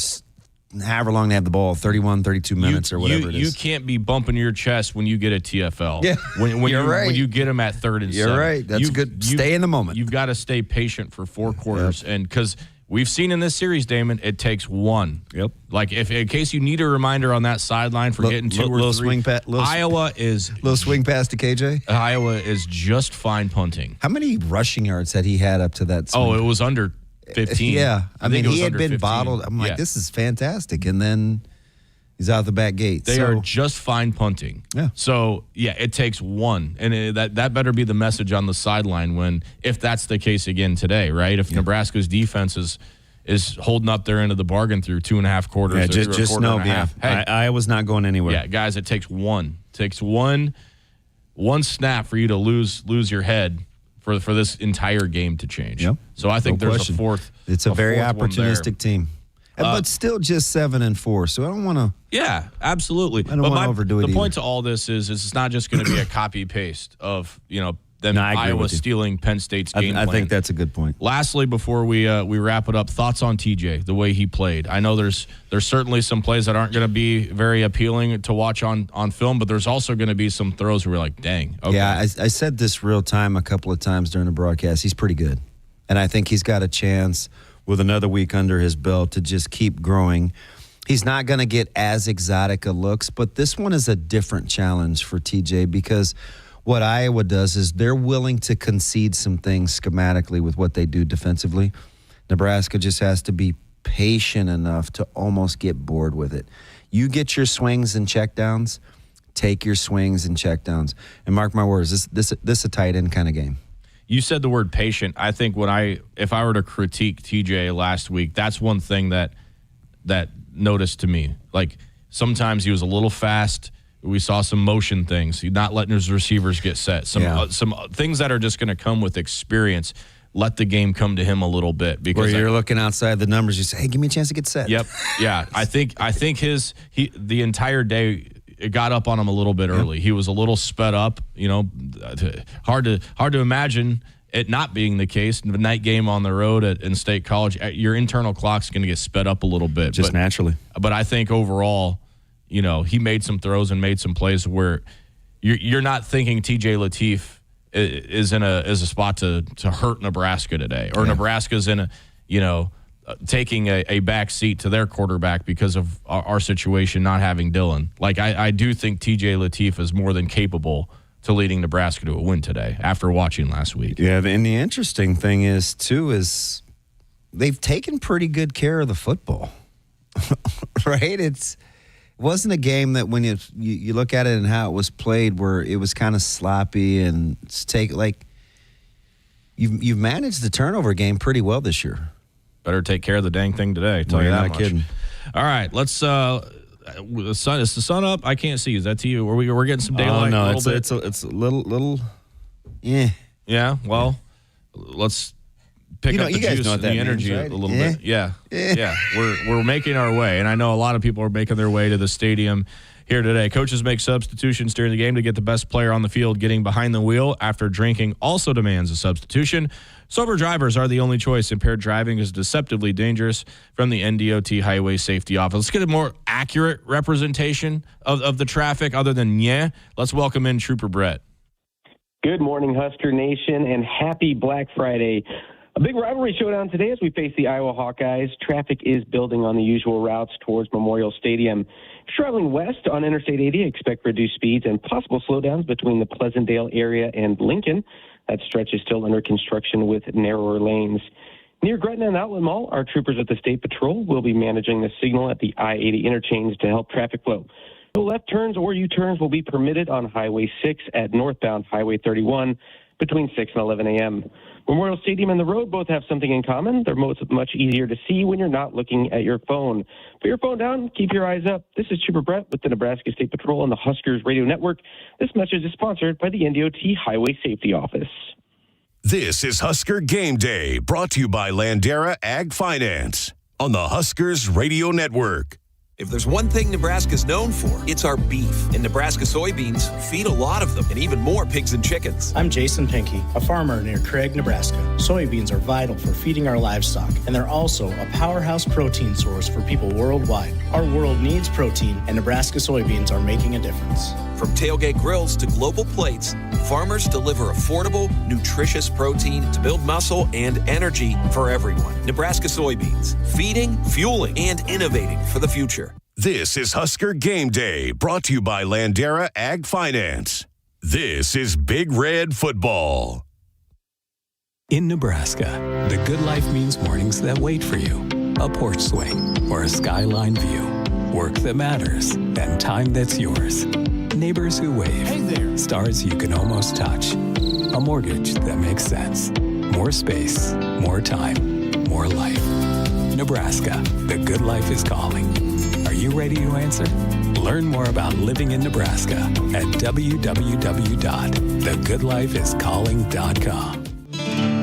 however long they have the ball, 31, 32 minutes or whatever it is. You can't be bumping your chest when you get a TFL. Yeah, when you get them at 3rd and 7. You're right. That's good. Stay in the moment. You've got to stay patient for 4 quarters. Yep. And because we've seen in this series, Damon, it takes one. Yep. Like, if in case you need a reminder on that sideline for getting 2 or 3, Iowa is – little swing pass to KJ? Iowa is just fine punting. How many rushing yards had he had up to that swing? Oh, it was under 15. Yeah. I mean, he had been 15. bottled. I'm like, this is fantastic. And then he's out the back gate. They are just fine punting. Yeah. So, yeah, it takes one. And that better be the message on the sideline if that's the case again today, right? If Nebraska's defense is holding up their end of the bargain through 2.5 quarters. Yeah, just know, Hey, Iowa's not going anywhere. Yeah, guys, it takes one. It takes one one snap for you to lose your head for this entire game to change. Yep. So I think No there's question. a fourth. It's a very fourth one there. opportunistic team. But still just 7-4. So I don't want to. Yeah, absolutely. I don't want to overdo it. The point to all this is it's not just going to be a copy paste of them I agree Iowa with you. stealing Penn State's game I plan. think that's a good point. Lastly, before we wrap it up, thoughts on TJ, the way he played. I know there's certainly some plays that aren't going to be very appealing to watch on film, but there's also going to be some throws where we're like, dang. Okay. Yeah, I said this real time a couple of times during the broadcast. He's pretty good. And I think he's got a chance with another week under his belt to just keep growing. He's not going to get as exotic a looks, but this one is a different challenge for TJ because what Iowa does is they're willing to concede some things schematically with what they do defensively. Nebraska just has to be patient enough to almost get bored with it. You get your swings and checkdowns, take your swings and checkdowns. And mark my words, this a tight end kind of game. You said the word patient. I think if I were to critique TJ last week, that's one thing that noticed to me. Like sometimes he was a little fast. We saw some motion things. He's not letting his receivers get set. Some things that are just going to come with experience. Let the game come to him a little bit because you're looking outside the numbers. You say, "Hey, give me a chance to get set." Yep. Yeah. I think the entire day it got up on him a little bit early. He was a little sped up. Hard to imagine it not being the case. The night game on the road in State College, your internal clock's going to get sped up a little bit, just naturally. But I think overall, he made some throws and made some plays where you're not thinking TJ Lateef is a spot to hurt Nebraska today, or Nebraska's in taking a back seat to their quarterback because of our situation not having Dylan. Like I do think TJ Lateef is more than capable to leading Nebraska to a win today after watching last week. Yeah, and the interesting thing is they've taken pretty good care of the football, right? It wasn't a game that when you look at it and how it was played where it was kind of sloppy and you've managed the turnover game pretty well this year. Better take care of the dang thing today. Tell you that much. Kidding. All right, let's. The sun is the sun up. I can't see. Is that to you? We're getting some daylight. No, a little bit. It's a little. Yeah. Yeah. Well, let's pick up the juice and the energy means, right? a little bit. Yeah. Yeah. We're making our way, and I know a lot of people are making their way to the stadium here today. Coaches make substitutions during the game to get the best player on the field. Getting behind the wheel after drinking also demands a substitution. Sober drivers are the only choice. Impaired driving is deceptively dangerous. From the NDOT Highway Safety Office. Let's get a more accurate representation of the traffic other than Let's welcome in Trooper Brett. Good morning, Husker Nation, and happy Black Friday. A big rivalry showdown today as we face the Iowa Hawkeyes. Traffic is building on the usual routes towards Memorial Stadium. If you're traveling west on Interstate 80, expect reduced speeds and possible slowdowns between the Pleasantdale area and Lincoln. That stretch is still under construction with narrower lanes. Near Gretna and Outlet Mall, our troopers at the State Patrol will be managing the signal at the I-80 interchange to help traffic flow. No left turns or U-turns will be permitted on Highway 6 at northbound Highway 31 between 6 and 11 a.m. Memorial Stadium and the road both have something in common. They're much easier to see when you're not looking at your phone. Put your phone down, keep your eyes up. This is Trooper Brett with the Nebraska State Patrol and the Huskers Radio Network. This message is sponsored by the NDOT Highway Safety Office. This is Husker Game Day, brought to you by Landera Ag Finance on the Huskers Radio Network. If there's one thing Nebraska's known for, it's our beef. And Nebraska soybeans feed a lot of them, and even more pigs and chickens. I'm Jason Pinky, a farmer near Craig, Nebraska. Soybeans are vital for feeding our livestock, and they're also a powerhouse protein source for people worldwide. Our world needs protein, and Nebraska soybeans are making a difference. From tailgate grills to global plates, farmers deliver affordable, nutritious protein to build muscle and energy for everyone. Nebraska soybeans, feeding, fueling, and innovating for the future. This is Husker Game Day, brought to you by Landera Ag Finance. This is Big Red Football. In Nebraska, the good life means mornings that wait for you. A porch swing or a skyline view. Work that matters and time that's yours. Neighbors who wave. Hey there. Stars you can almost touch. A mortgage that makes sense. More space, more time, more life. Nebraska, the good life is calling. Are you ready to answer? Learn more about living in Nebraska at www.thegoodlifeiscalling.com.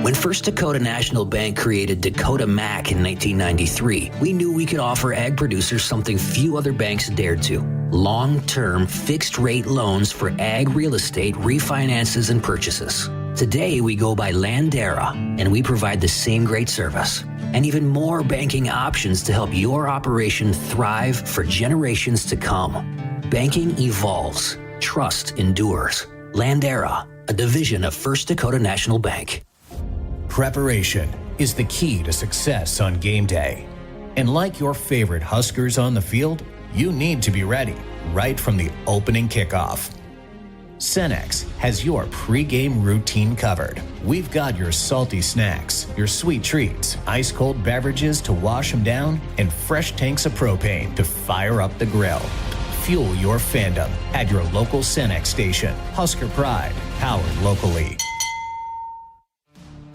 When First Dakota National Bank created Dakota Mac in 1993, we knew we could offer ag producers something few other banks dared to: long-term fixed-rate loans for ag real estate refinances and purchases. Today, we go by Landera, and we provide the same great service and even more banking options to help your operation thrive for generations to come. Banking evolves. Trust endures. Landera, a division of First Dakota National Bank. Preparation is the key to success on game day. And like your favorite Huskers on the field, you need to be ready right from the opening kickoff. Cenex has your pre-game routine covered. We've got your salty snacks, your sweet treats, ice-cold beverages to wash them down, and fresh tanks of propane to fire up the grill. Fuel your fandom at your local Cenex station. Husker Pride, powered locally.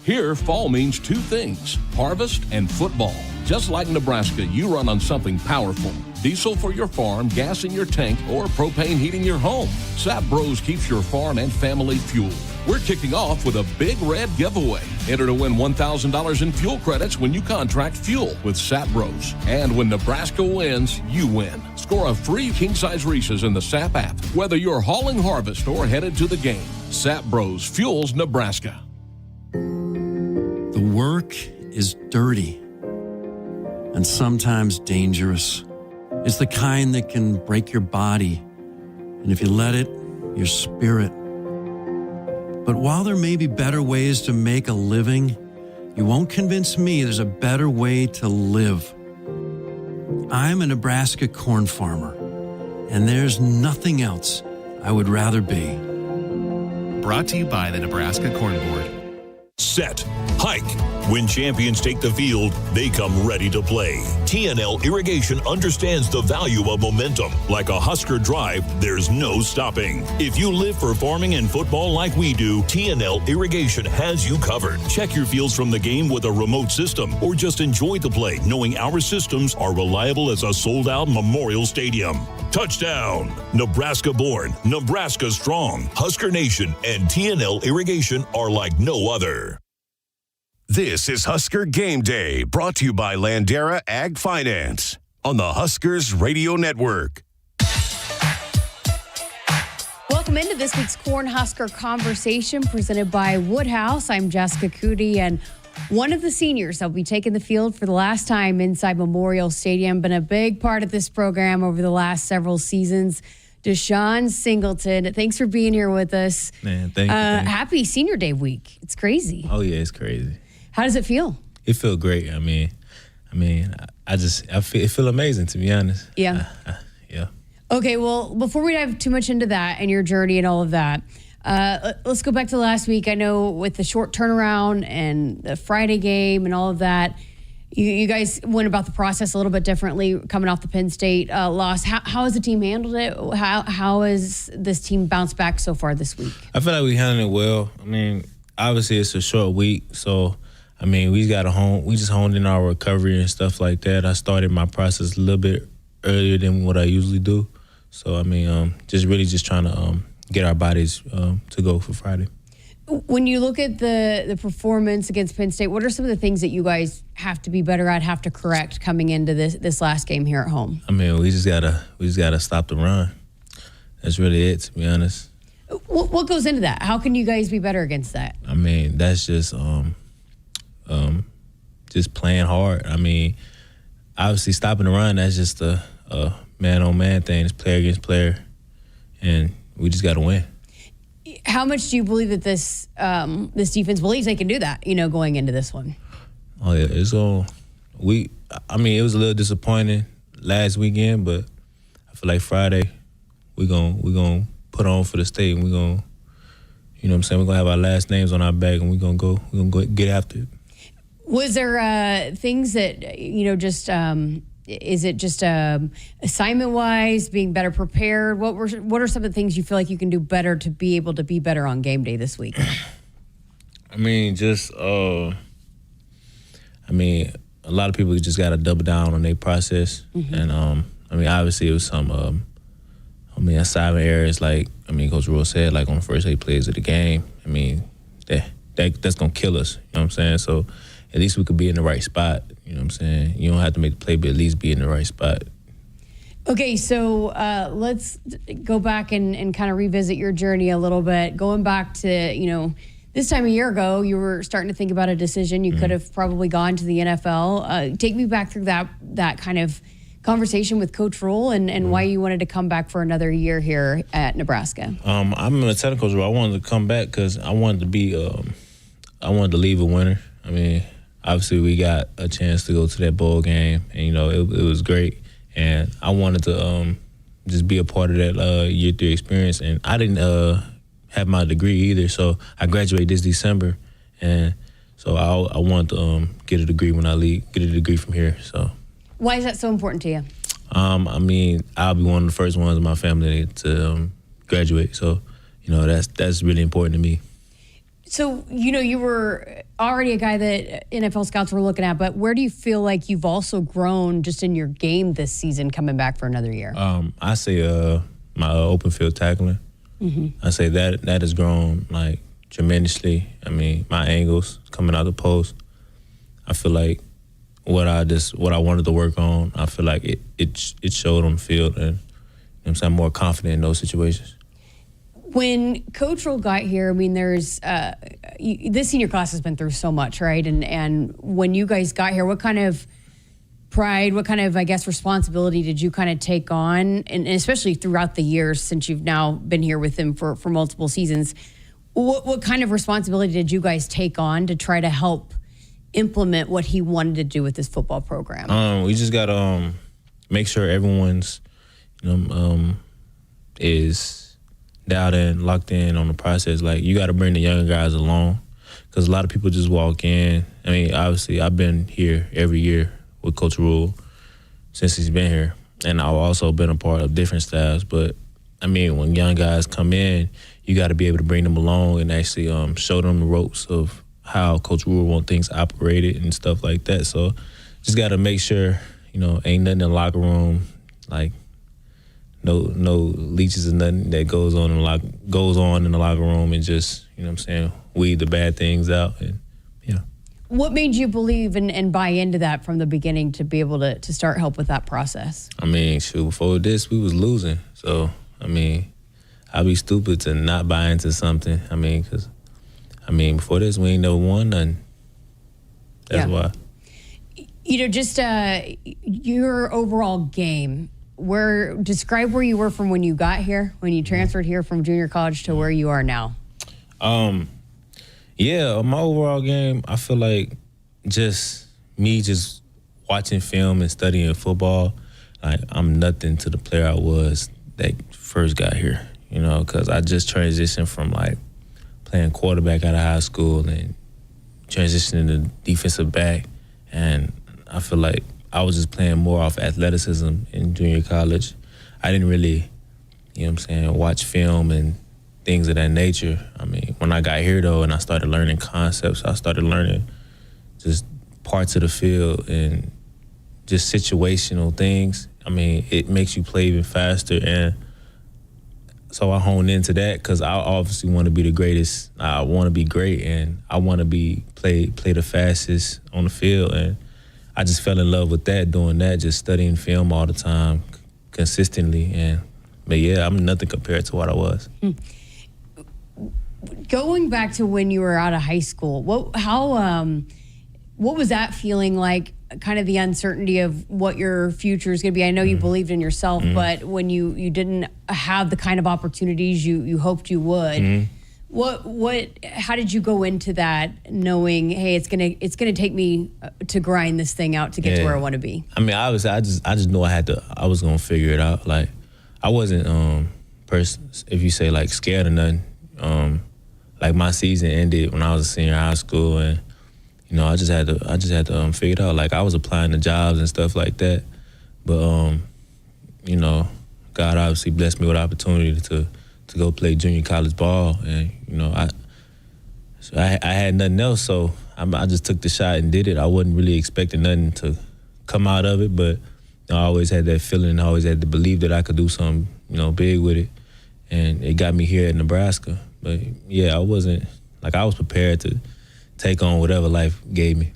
Here, fall means two things: harvest and football. Just like Nebraska, you run on something powerful. Diesel for your farm, gas in your tank, or propane heating your home. Sap Bros keeps your farm and family fueled. We're kicking off with a Big Red giveaway. Enter to win $1,000 in fuel credits when you contract fuel with Sap Bros. And when Nebraska wins, you win. Score a free king-size Reese's in the Sap app, whether you're hauling harvest or headed to the game. Sap Bros fuels Nebraska. The work is dirty and sometimes dangerous. It's the kind that can break your body, and if you let it, your spirit. But while there may be better ways to make a living, you won't convince me there's a better way to live. I'm a Nebraska corn farmer, and there's nothing else I would rather be. Brought to you by the Nebraska Corn Board. Set, hike. When champions take the field, they come ready to play. TNL Irrigation understands the value of momentum. Like a Husker drive, there's no stopping. If you live for farming and football like we do, TNL Irrigation has you covered. Check your fields from the game with a remote system, or just enjoy the play knowing our systems are reliable as a sold-out Memorial Stadium. Touchdown! Nebraska born, Nebraska strong. Husker Nation and TNL Irrigation are like no other. This is Husker Game Day, brought to you by Landera Ag Finance on the Huskers Radio Network. Welcome into this week's Cornhusker Conversation presented by Woodhouse. I'm Jessica Cootie, and one of the seniors that will be taking the field for the last time inside Memorial Stadium, been a big part of this program over the last several seasons. Deshawn Singleton, thanks for being here with us. Man, thank you. Happy Senior Day week. It's crazy. Oh yeah, it's crazy. How does it feel? It feels great. I feel amazing, to be honest. Yeah. Yeah. Okay, well, before we dive too much into that and your journey and all of that, let's go back to last week. I know with the short turnaround and the Friday game and all of that, you guys went about the process a little bit differently coming off the Penn State loss. How has the team handled it? How has this team bounced back so far this week? I feel like we handled it well. I mean, obviously it's a short week, so we just honed in our recovery and stuff like that. I started my process a little bit earlier than what I usually do. So just trying to get our bodies to go for Friday. When you look at the performance against Penn State, what are some of the things that you guys have to be better at, have to correct coming into this last game here at home? We just gotta stop the run. That's really it, to be honest. What goes into that? How can you guys be better against that? That's just playing hard. Obviously stopping the run, that's just a man-on-man thing. It's player against player, and we just got to win. How much do you believe that this defense believes they can do that, going into this one? Oh, yeah. It was a little disappointing last weekend, but I feel like Friday we're gonna put on for the state, and we're gonna, we're gonna have our last names on our back, and we're gonna go get after it. Was there things that, is it just assignment-wise, being better prepared? What are some of the things you feel like you can do better to be able to be better on game day this week? A lot of people just got to double down on their process. Mm-hmm. And, obviously it was some I mean, assignment errors, like, I mean, Coach Rule said, like, on the first 8 plays of the game, I mean, that's going to kill us, you know what I'm saying? So at least we could be in the right spot, you know what I'm saying? You don't have to make the play, but at least be in the right spot. Okay, so let's go back and kind of revisit your journey a little bit. Going back to, this time a year ago, you were starting to think about a decision. You could have probably gone to the NFL. Take me back through that kind of conversation with Coach Rule and why you wanted to come back for another year here at Nebraska. I'm a technical role. I wanted to come back because I wanted to be, I wanted to leave a winner. I mean, obviously we got a chance to go to that bowl game, and it was great. And I wanted to just be a part of that year 3 experience. And I didn't have my degree either, so I graduate this December, and so I want to get a degree when I leave, get a degree from here. So. Why is that so important to you? I mean, I'll be one of the first ones in my family to graduate. So, that's really important to me. So, you were already a guy that NFL scouts were looking at, but where do you feel like you've also grown just in your game this season coming back for another year? I say my open field tackling. I say that has grown, like, tremendously. I mean, my angles coming out the post. I feel like what I wanted to work on, I feel like it showed on the field, and I'm more confident in those situations. When Coach Rule got here, I mean, there's this senior class has been through so much, right? And when you guys got here, what kind of pride, what kind of, I guess, responsibility did you kind of take on, and especially throughout the years since you've now been here with him for multiple seasons? What kind of responsibility did you guys take on to try to help implement what he wanted to do with this football program? We just got to make sure everyone's is dialed in, locked in on the process. Like, you got to bring the younger guys along, because a lot of people just walk in. I mean, obviously, I've been here every year with Coach Rule since he's been here, and I've also been a part of different staffs. But I mean, when young guys come in, you got to be able to bring them along and actually show them the ropes of how Coach Rule wants things operated and stuff like that. So just got to make sure, ain't nothing in the locker room, like no leeches and nothing that goes on in the locker room, and just, weed the bad things out. And what made you believe and buy into that from the beginning to be able to start help with that process? I mean, before this, we was losing. So, I mean, I'd be stupid to not buy into something. I mean, because before this, we ain't never won nothing. That's why. Just your overall game, describe where you were from when you got here, when you transferred here from junior college to where you are now. My overall game, I feel like just watching film and studying football, like, I'm nothing to the player I was that first got here, because I just transitioned from, like, playing quarterback out of high school and transitioning to defensive back. And I feel like I was just playing more off athleticism in junior college. I didn't really, watch film and things of that nature. I mean, when I got here, though, and I started learning concepts, I started learning just parts of the field and just situational things. I mean, it makes you play even faster. And so I honed into that because I obviously want to be the greatest. I want to be great, and I want to play the fastest on the field. And I just fell in love with that, doing that, just studying film all the time, consistently. But I'm nothing compared to what I was. Going back to when you were out of high school, what was that feeling like? Kind of the uncertainty of what your future is going to be. I know you believed in yourself, but when you didn't have the kind of opportunities you hoped you would, how did you go into that knowing, hey, it's gonna take me to grind this thing out to get to where I want to be? I mean, I just knew I was gonna figure it out. Like, I wasn't if you say, like, scared or nothing. Like, my season ended when I was a senior in high school, and I just had to figure it out. Like, I was applying to jobs and stuff like that, but God obviously blessed me with the opportunity to go play junior college ball, and I had nothing else, so I just took the shot and did it. I wasn't really expecting nothing to come out of it, but I always had that feeling. I always had to believe that I could do something big with it, and it got me here at Nebraska. But yeah, I wasn't I was prepared to take on whatever life gave me.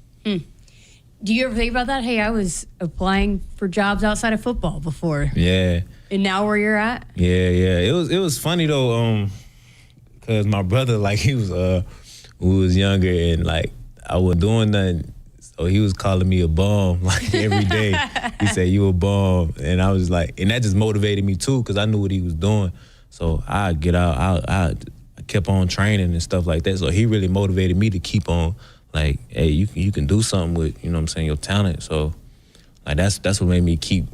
Do you ever think about that? Hey, I was applying for jobs outside of football before. Yeah. And now where you're at? Yeah. It was funny though, cause my brother he was we was younger and I wasn't doing nothing, so he was calling me a bum every day. He said you a bum, and I was and that just motivated me too, cause I knew what he was doing. So I get out, I kept on training and stuff like that. So he really motivated me to keep on. Hey, you can do something with, your talent. So, that's what made me keep,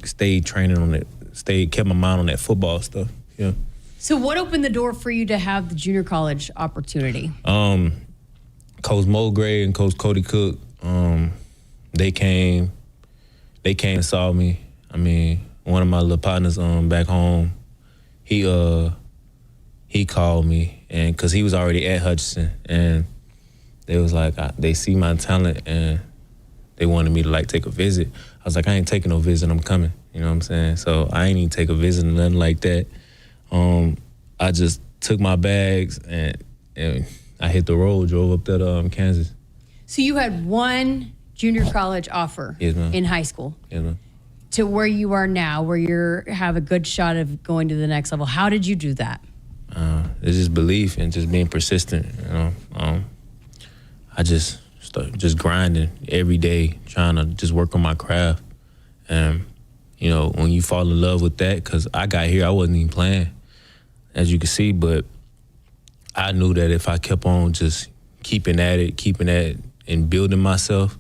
stay training on it, kept my mind on that football stuff. Yeah. So what opened the door for you to have the junior college opportunity? Coach Mo Gray and Coach Cody Cook, they came and saw me. I mean, one of my little partners back home, he called me, and because he was already at Hutchinson, and they was they see my talent and they wanted me to take a visit. I was I ain't taking no visit, I'm coming. You know what I'm saying? So I ain't even take a visit or nothing like that. I just took my bags and I hit the road, drove up to Kansas. So you had one junior college offer in high school. Yes, ma'am. To where you are now, where you have a good shot of going to the next level. How did you do that? It's just belief and just being persistent, I just started just grinding every day, trying to just work on my craft. And, when you fall in love with that, because I got here, I wasn't even playing, as you can see, but I knew that if I kept on just keeping at it, and building myself,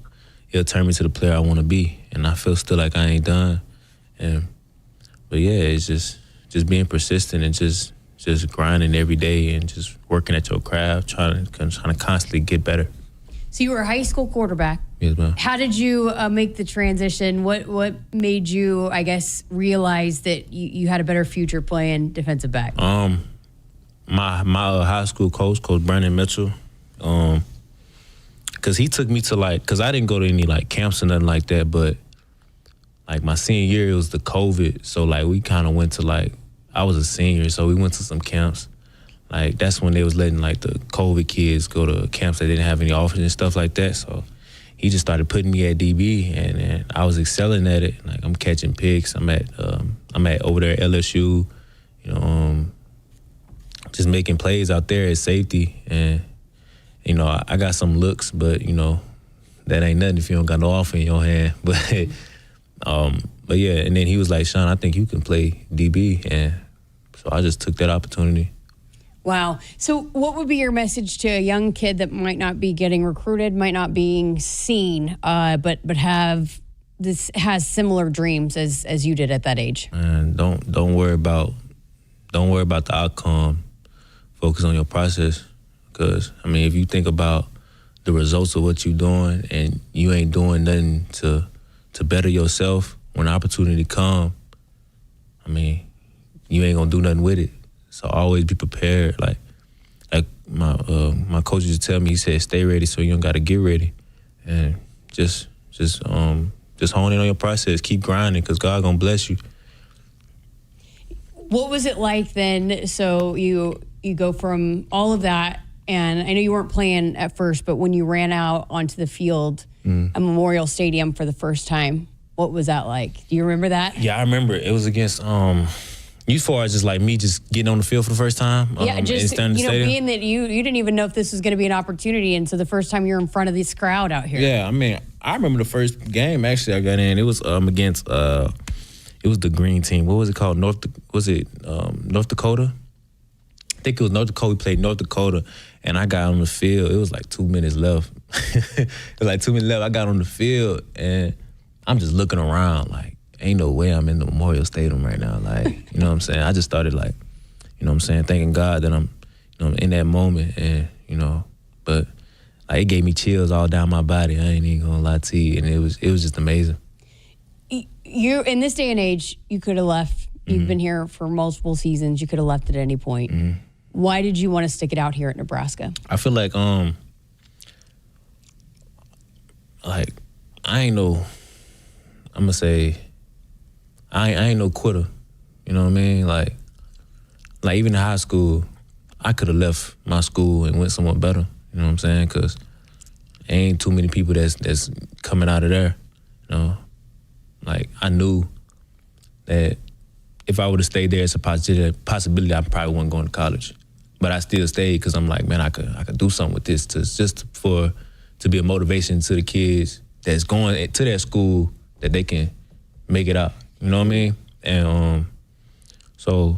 it'll turn me to the player I want to be. And I feel still like I ain't done. But yeah, it's just being persistent and just grinding every day and just working at your craft, trying to constantly get better. So you were a high school quarterback. Yes, ma'am. How did you make the transition? What made you, I guess, realize that you had a better future playing defensive back? My high school coach, Coach Brandon Mitchell, because he took me to because I didn't go to any camps or nothing like that, but my senior year, it was the COVID, so we kind of went to I was a senior, so we went to some camps. That's when they was letting the COVID kids go to camps that didn't have any offers and stuff like that. So he just started putting me at DB, and I was excelling at it. I'm catching picks. I'm at over there at LSU, just making plays out there at safety. And I got some looks, but that ain't nothing if you don't got no offer in your hand. But yeah, and then he was like, Sean, I think you can play DB, and so I just took that opportunity. Wow. So what would be your message to a young kid that might not be getting recruited, might not being seen, but has similar dreams as you did at that age? And don't worry about the outcome. Focus on your process, because if you think about the results of what you're doing and you ain't doing nothing to better yourself, when opportunity come, you ain't gonna do nothing with it. So always be prepared. Like my coach used to tell me, he said, stay ready so you don't gotta get ready. And just hone in on your process, keep grinding, because God gonna bless you. What was it like then? So you go from all of that, and I know you weren't playing at first, but when you ran out onto the field at Memorial Stadium for the first time, what was that like? Do you remember that? Yeah, I remember. It was against you far as just like me just getting on the field for the first time. Yeah, just stadium. being that you didn't even know if this was going to be an opportunity, and so the first time you're in front of this crowd out here. Yeah, I remember the first game actually I got in. It was against it was the green team. What was it called? North Dakota? I think it was North Dakota. We played North Dakota, and I got on the field. It was like 2 minutes left. It was like 2 minutes left. I got on the field, and I'm just looking around like, ain't no way I'm in the Memorial Stadium right now. Like, you know what I'm saying? I just started like, you know what I'm saying, thanking God that I'm, in that moment, and, but like it gave me chills all down my body. I ain't even gonna lie to you, and it was just amazing. You in this day and age, you could have left. You've been here for multiple seasons. You could have left at any point. Why did you want to stick it out here at Nebraska? I feel like I ain't no, I'm gonna say, I ain't no quitter. You know what I mean? Like even in high school, I could have left my school and went somewhere better. You know what I'm saying? Because ain't too many people that's coming out of there. You know, like I knew that if I would have stayed there, it's a possibility I probably wasn't going to college. But I still stayed because I'm like, man, I could do something with this to be a motivation to the kids that's going to that school that they can make it out. You know what I mean? And so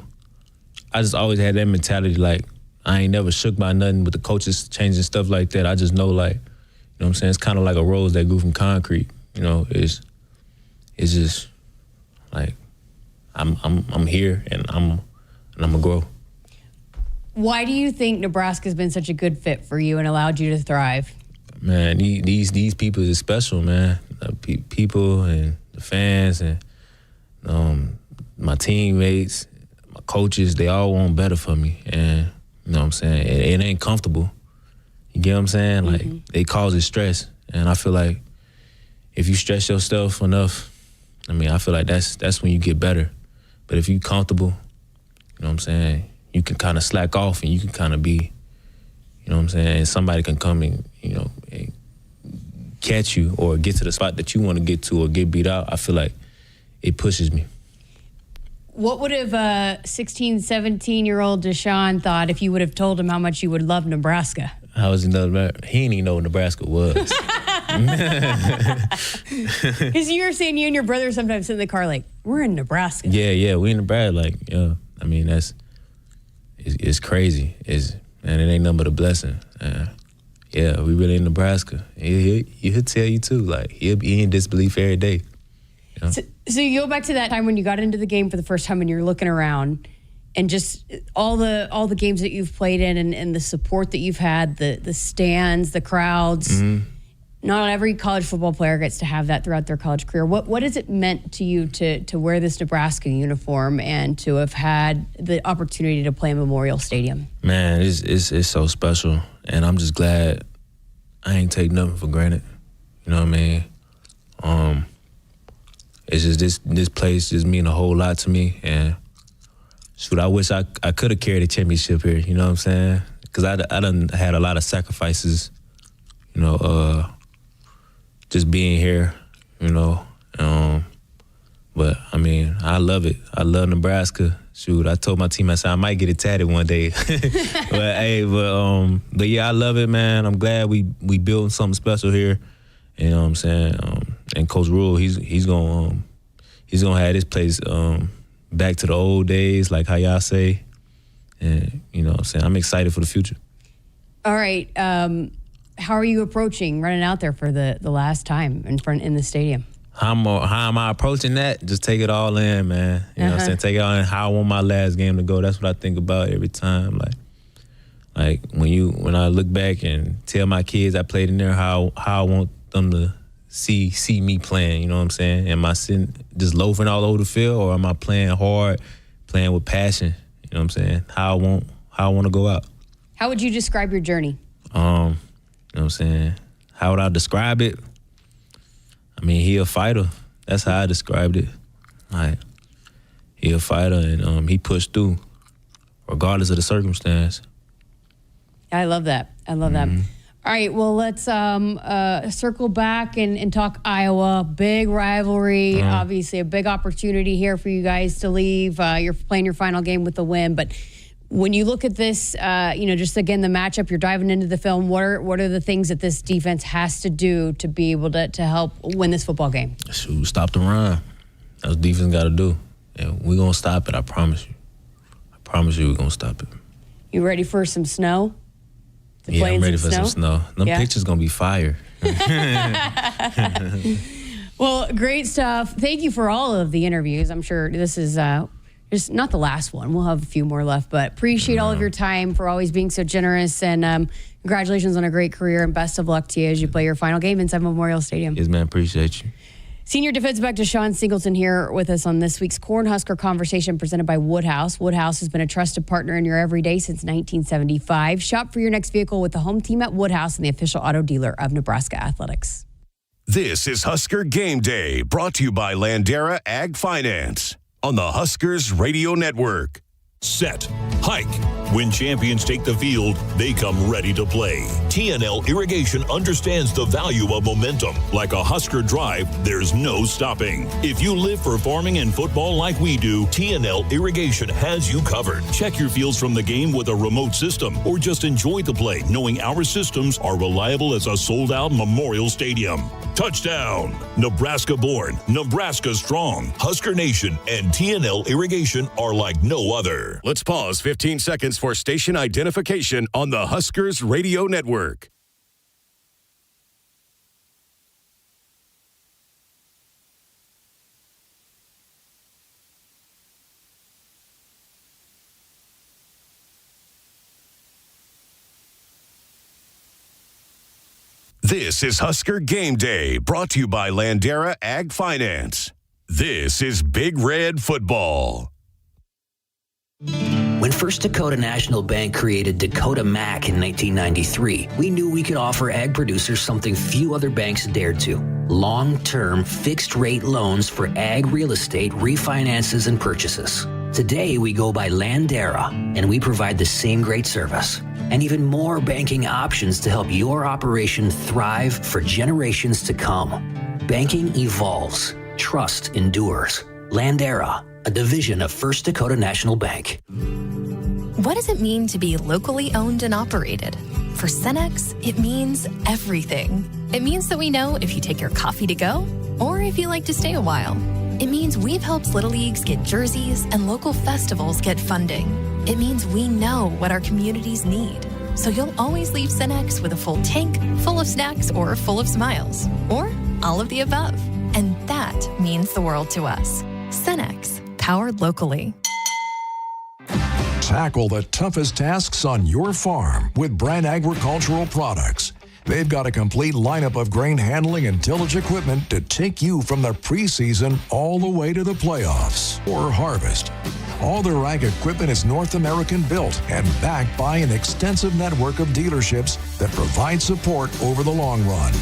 I just always had that mentality, like I ain't never shook by nothing with the coaches changing stuff like that. I just know, like, you know what I'm saying? It's kind of like a rose that grew from concrete. You know, it's just like I'm here and I'm gonna grow. Why do you think Nebraska's been such a good fit for you and allowed you to thrive? Man, these people is special, man. People and the fans and my teammates, my coaches, they all want better for me. And you know what I'm saying? It ain't comfortable. You get what I'm saying? Like, it causes stress. And I feel like if you stress yourself enough, I mean, I feel like that's when you get better. But if you comfortable, you know what I'm saying, you can kind of slack off and you can kind of be, you know what I'm saying, and somebody can come and, you know, and catch you or get to the spot that you want to get to or get beat out. I feel like it pushes me. What would have 16, 17-year-old Deshawn thought if you would have told him how much you would love Nebraska? How was he know? He didn't even know what Nebraska was. Because you were saying you and your brother sometimes sit in the car like, we're in Nebraska. Yeah, we in Nebraska. Like, yeah, I mean, it's crazy. And it ain't nothing but a blessing. Yeah, we really in Nebraska. He'll tell you too. Like, he'll be in disbelief every day. You know? So you go back to that time when you got into the game for the first time and you're looking around and just all the games that you've played in and the support that you've had, the stands, the crowds. Mm-hmm. Not every college football player gets to have that throughout their college career. What has it meant to you to wear this Nebraska uniform and to have had the opportunity to play in Memorial Stadium? Man, it's so special. And I'm just glad I ain't take nothing for granted. You know what I mean? It's just this place just mean a whole lot to me. And shoot, I wish I could have carried a championship here. You know what I'm saying? Because I done had a lot of sacrifices, you know, just being here, you know. But, I mean, I love it. I love Nebraska. Shoot, I told my team, I said, I might get it tatted one day. But yeah, I love it, man. I'm glad we built something special here. You know what I'm saying? And Coach Rule, he's gonna have this place back to the old days, like how y'all say. And you know what I'm saying? I'm excited for the future. All right. How are you approaching running out there for the last time in the stadium? How am I approaching that? Just take it all in, man. You know what I'm saying? Take it all in. How I want my last game to go. That's what I think about every time. Like when I look back and tell my kids I played in there, how I want them to see me playing. You know what I'm saying? Am I sitting just loafing all over the field, or am I playing hard, playing with passion? You know what I'm saying? How I want to go out. How would you describe your journey? You know what I'm saying? How would I describe it? I mean, he a fighter. That's how I described it. Like, he a fighter, and he pushed through, regardless of the circumstance. I love that. All right, well, let's circle back and talk Iowa. Big rivalry, obviously a big opportunity here for you guys to leave. You're playing your final game with the win, but when you look at this, just again, the matchup, you're diving into the film, what are the things that this defense has to do to be able to help win this football game? Shoot, stop the run. That's what defense got to do. And we're going to stop it, I promise you. I promise you we're going to stop it. You ready for some snow? Yeah, I'm ready for some snow. Them pictures going to be fire. Well, great stuff. Thank you for all of the interviews. I'm sure this is just not the last one. We'll have a few more left, but appreciate all of your time, for always being so generous, and congratulations on a great career, and best of luck to you as you play your final game inside Memorial Stadium. Yes, man. Appreciate you. Senior defensive back Deshawn Singleton here with us on this week's Cornhusker Conversation presented by Woodhouse. Woodhouse has been a trusted partner in your everyday since 1975. Shop for your next vehicle with the home team at Woodhouse and the official auto dealer of Nebraska Athletics. This is Husker Game Day, brought to you by Landera Ag Finance. on the Huskers Radio Network. Set, hike. When champions take the field, they come ready to play. TNL Irrigation understands the value of momentum. Like a Husker drive, there's no stopping. If you live for farming and football like we do, TNL Irrigation has you covered. Check your fields from the game with a remote system, or just enjoy the play, knowing our systems are reliable as a sold-out Memorial Stadium. Touchdown! Nebraska born, Nebraska strong. Husker Nation and TNL Irrigation are like no other. Let's pause 15 seconds for station identification on the Huskers Radio Network. This is Husker Game Day, brought to you by Landera Ag Finance. This is Big Red Football. When First Dakota National Bank created Dakota Mac in 1993, we knew we could offer ag producers something few other banks dared to: long-term, fixed-rate loans for ag real estate refinances and purchases. Today, we go by Landera, and we provide the same great service and even more banking options to help your operation thrive for generations to come. Banking evolves. Trust endures. Landera, a division of First Dakota National Bank. What does it mean to be locally owned and operated? For Cenex, it means everything. It means that we know if you take your coffee to go or if you like to stay a while. It means we've helped Little Leagues get jerseys and local festivals get funding. It means we know what our communities need. So you'll always leave Cenex with a full tank, full of snacks, or full of smiles. Or all of the above. And that means the world to us. Cenex, powered locally. Tackle the toughest tasks on your farm with Brand Agricultural Products. They've got a complete lineup of grain handling and tillage equipment to take you from the preseason all the way to the playoffs or harvest. All their ag equipment is North American built and backed by an extensive network of dealerships that provide support over the long run.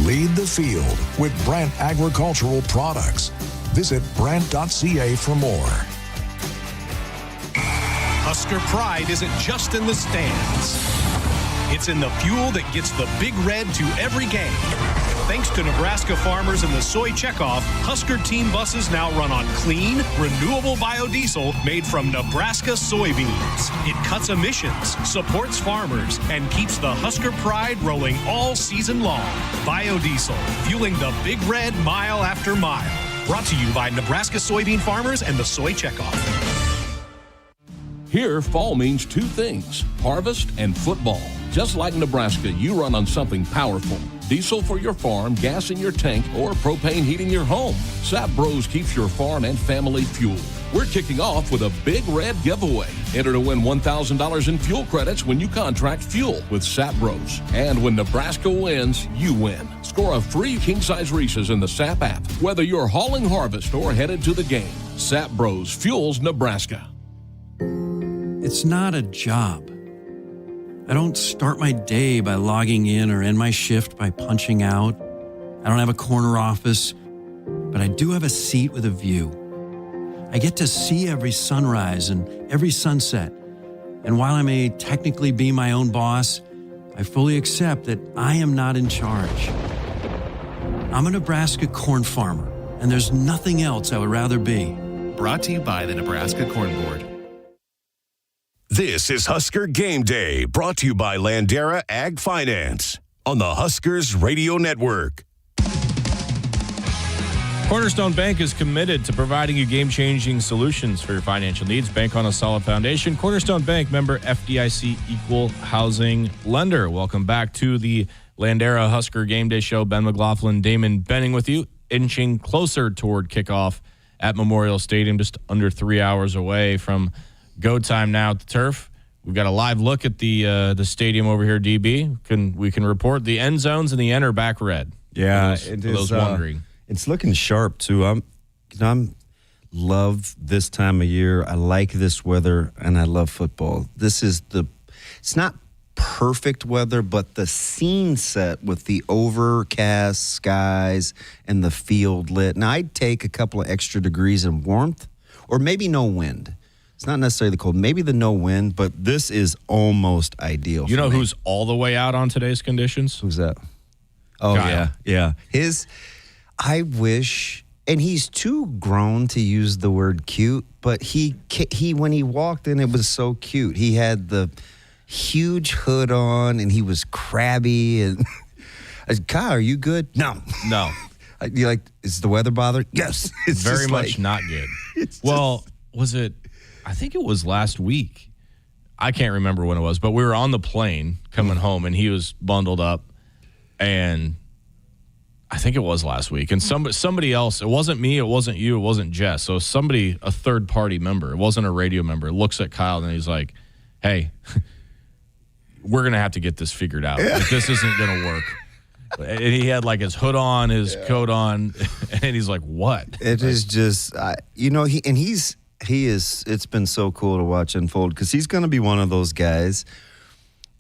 Lead the field with Brand Agricultural Products. Visit Brand.ca for more. Husker pride isn't just in the stands. It's in the fuel that gets the Big Red to every game. Thanks to Nebraska farmers and the soy checkoff, Husker team buses now run on clean, renewable biodiesel made from Nebraska soybeans. It cuts emissions, supports farmers, and keeps the Husker pride rolling all season long. Biodiesel, fueling the Big Red mile after mile. Brought to you by Nebraska soybean farmers and the soy checkoff. Here, fall means two things: harvest and football. Just like Nebraska, you run on something powerful. Diesel for your farm, gas in your tank, or propane heating your home. Sap Bros keeps your farm and family fueled. We're kicking off with a Big Red giveaway. Enter to win $1,000 in fuel credits when you contract fuel with Sap Bros. And when Nebraska wins, you win. Score a free king-size Reese's in the Sap app. Whether you're hauling harvest or headed to the game, Sap Bros fuels Nebraska. It's not a job. I don't start my day by logging in or end my shift by punching out. I don't have a corner office, but I do have a seat with a view. I get to see every sunrise and every sunset. And while I may technically be my own boss, I fully accept that I am not in charge. I'm a Nebraska corn farmer, and there's nothing else I would rather be. Brought to you by the Nebraska Corn Board. This is Husker Game Day, brought to you by Landera Ag Finance on the Huskers Radio Network. Cornerstone Bank is committed to providing you game-changing solutions for your financial needs. Bank on a solid foundation. Cornerstone Bank, member FDIC, equal housing lender. Welcome back to the Landera Husker Game Day show. Ben McLaughlin, Damon Benning with you, inching closer toward kickoff at Memorial Stadium, just under 3 hours away from go time now at the turf. We've got a live look at the stadium over here, DB. We can report the end zones and the end are back red. Yeah, for those wondering. It's looking sharp too. I'm love this time of year. I like this weather, and I love football. It's not perfect weather, but the scene set with the overcast skies and the field lit. Now, I'd take a couple of extra degrees in warmth or maybe no wind. It's not necessarily the cold. Maybe the no wind, but this is almost ideal. You know me. who's all the way out on today's conditions? Who's that? Oh, Kyle. yeah. I wish, and he's too grown to use the word cute, but he when he walked in, it was so cute. He had the huge hood on, and he was crabby. And I said, Kyle, are you good? No. You like, is the weather bothering? Yes. It's very just much not good. Well, was it? I think it was last week. I can't remember when it was, but we were on the plane coming home, and he was bundled up, and I think it was last week. And somebody else, it wasn't me, it wasn't you, it wasn't Jess. So somebody, a third-party member, it wasn't a radio member, looks at Kyle, and he's like, hey, we're going to have to get this figured out. Yeah. Like, this isn't going to work. And he had like his hood on, his coat on, and he's like, what? It is just, it's been so cool to watch unfold because he's going to be one of those guys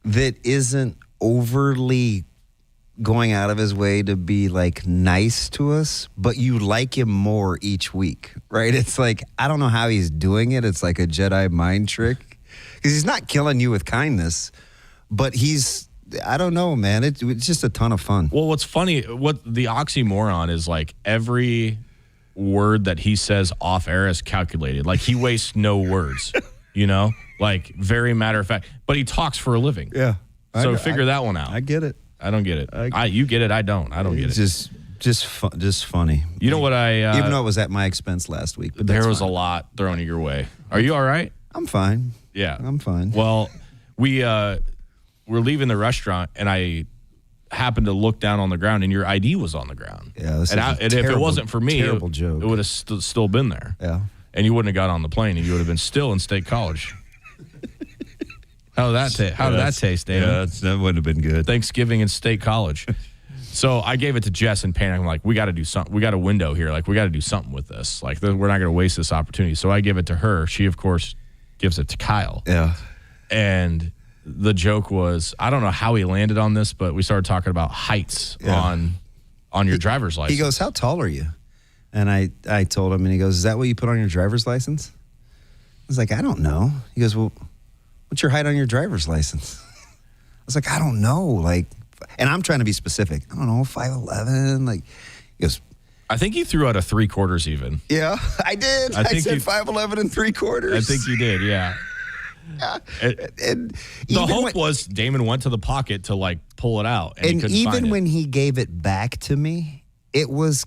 that isn't overly going out of his way to be like nice to us, but you like him more each week, right? It's like, I don't know how he's doing it. It's like a Jedi mind trick because he's not killing you with kindness, but I don't know, man. It's just a ton of fun. Well, what's funny, what the oxymoron is like every word that he says off air is calculated. Like he wastes no words, like very matter of fact, but he talks for a living. Yeah. So figure that one out. I get it. I don't get it. You get it. I don't get it. Just funny. You know what even though it was at my expense last week, but there was a lot thrown your way. Are you all right? I'm fine. Yeah. I'm fine. Well, we're leaving the restaurant, and I happened to look down on the ground, and your ID was on the ground. Yeah, and if it wasn't for me, terrible joke. It would have still been there. Yeah. And you wouldn't have got on the plane, and you would have been still in State College. How did that taste, David? Yeah, that wouldn't have been good. Thanksgiving in State College. So I gave it to Jess in panic. I'm like, we got to do something. We got a window here. Like, we got to do something with this. Like, we're not going to waste this opportunity. So I give it to her. She, of course, gives it to Kyle. Yeah. And the joke was, I don't know how he landed on this, but we started talking about heights on your driver's license. He goes, how tall are you? And I told him, and he goes, is that what you put on your driver's license? I was like, I don't know. He goes, well, what's your height on your driver's license? I was like, I don't know. Like, and I'm trying to be specific. I don't know, 5'11". Like, he goes, I think you threw out a 3/4 even. Yeah, I did. I said 5'11" and 3/4. I think you did, yeah. And the hope was Damon went to the pocket to like pull it out, and he couldn't even find it. when he gave it back to me, it was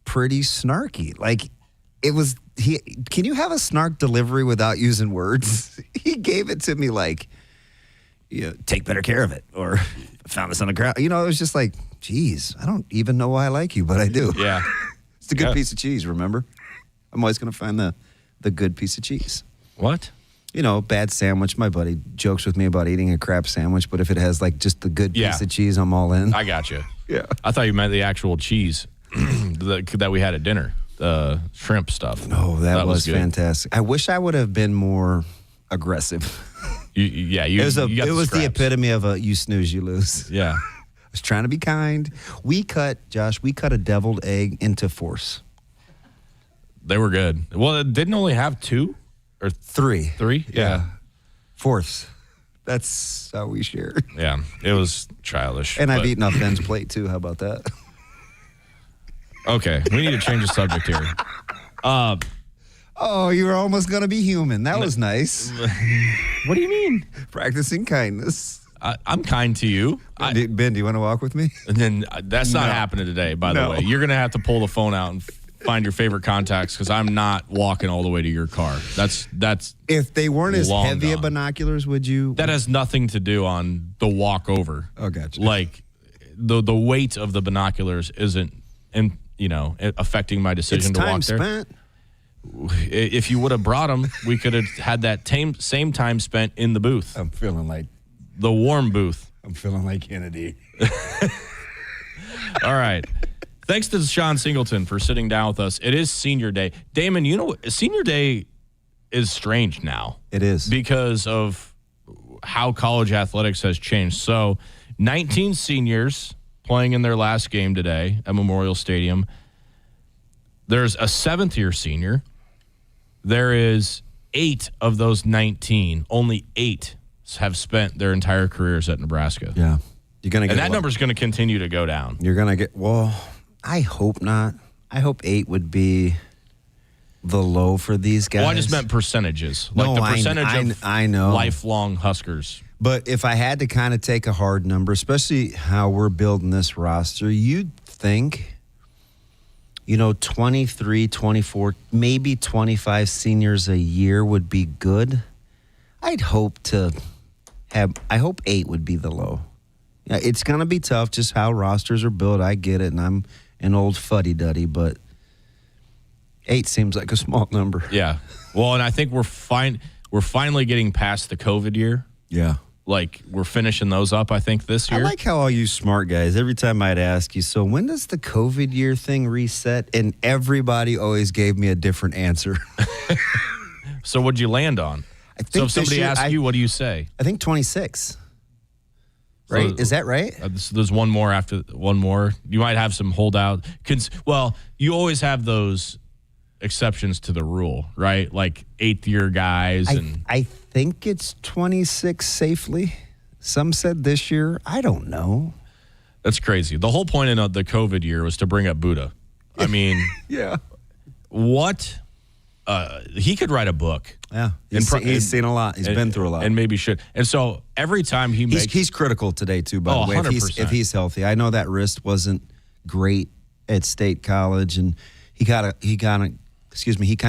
pretty snarky. Like it was. Can you have a snark delivery without using words? He gave it to me like, take better care of it, or found this on the ground. It was just like, geez, I don't even know why I like you, but I do. Yeah, it's a good piece of cheese. Remember, I'm always going to find the good piece of cheese. What? Bad sandwich. My buddy jokes with me about eating a crap sandwich, but if it has like just the good piece of cheese, I'm all in. I got you. Yeah. I thought you meant the actual cheese that we had at dinner, the shrimp stuff. Oh, that was fantastic. I wish I would have been more aggressive. It was the epitome of a you snooze, you lose. Yeah. I was trying to be kind. We cut a deviled egg into fourths. They were good. Well, it didn't only have 2 or 3. 3? Yeah. Fourths. That's how we share. Yeah. It was childish. And I've eaten off Ben's plate too. How about that? Okay. We need to change the subject here. Oh, you were almost going to be human. That was nice. What do you mean? Practicing kindness. I'm kind to you. Ben, do you want to walk with me? And then that's not happening today, by the way. You're going to have to pull the phone out and find your favorite contacts because I'm not walking all the way to your car. That's if they weren't as heavy gone. at binoculars, would you? That has nothing to do on the walk over. Oh, gotcha. Like the weight of the binoculars isn't, affecting my decision to walk there. Spent. If you would have brought them, we could have had that same time spent in the booth. I'm feeling like the warm booth. I'm feeling like Kennedy. All right. Thanks to Deshawn Singleton for sitting down with us. It is Senior Day. Damon, Senior Day is strange now. It is. Because of how college athletics has changed. So 19 seniors playing in their last game today at Memorial Stadium. There's a 7th-year senior there is 8 of those 19, only 8 have spent their entire careers at Nebraska. Yeah. You're gonna get and that number is going to continue to go down. You're going to get, well, I hope not. I hope 8 would be the low for these guys. Well, I just meant percentages. Like No, the percentage I know. of lifelong Huskers. But if I had to kind of take a hard number, especially how we're building this roster, you'd think, 23, 24, maybe 25 seniors a year would be good. I hope 8 would be the low. Yeah, it's going to be tough just how rosters are built. I get it, and I'm an old fuddy-duddy, but 8 seems like a small number. Yeah. Well, and I think we're finally getting past the COVID year. Yeah. Like, we're finishing those up, I think, this year. I like how all you smart guys, every time I'd ask you, so when does the COVID year thing reset? And everybody always gave me a different answer. So what'd you land on? So if somebody asks you, what do you say? I think 26. Right? So, is that right? There's one more after one more. You might have some holdout. Well, you always have those exceptions to the rule, right? Like 8th-year guys. I think it's 26 safely. Some said this year. I don't know. That's crazy. The whole point of the COVID year was to bring up Buddha. I mean, yeah. What? He could write a book. Yeah. He's seen a lot. He's been through a lot. And maybe should. And so every time he's critical today, too, by the way, 100%. if he's healthy. I know that wrist wasn't great at State College, and he kind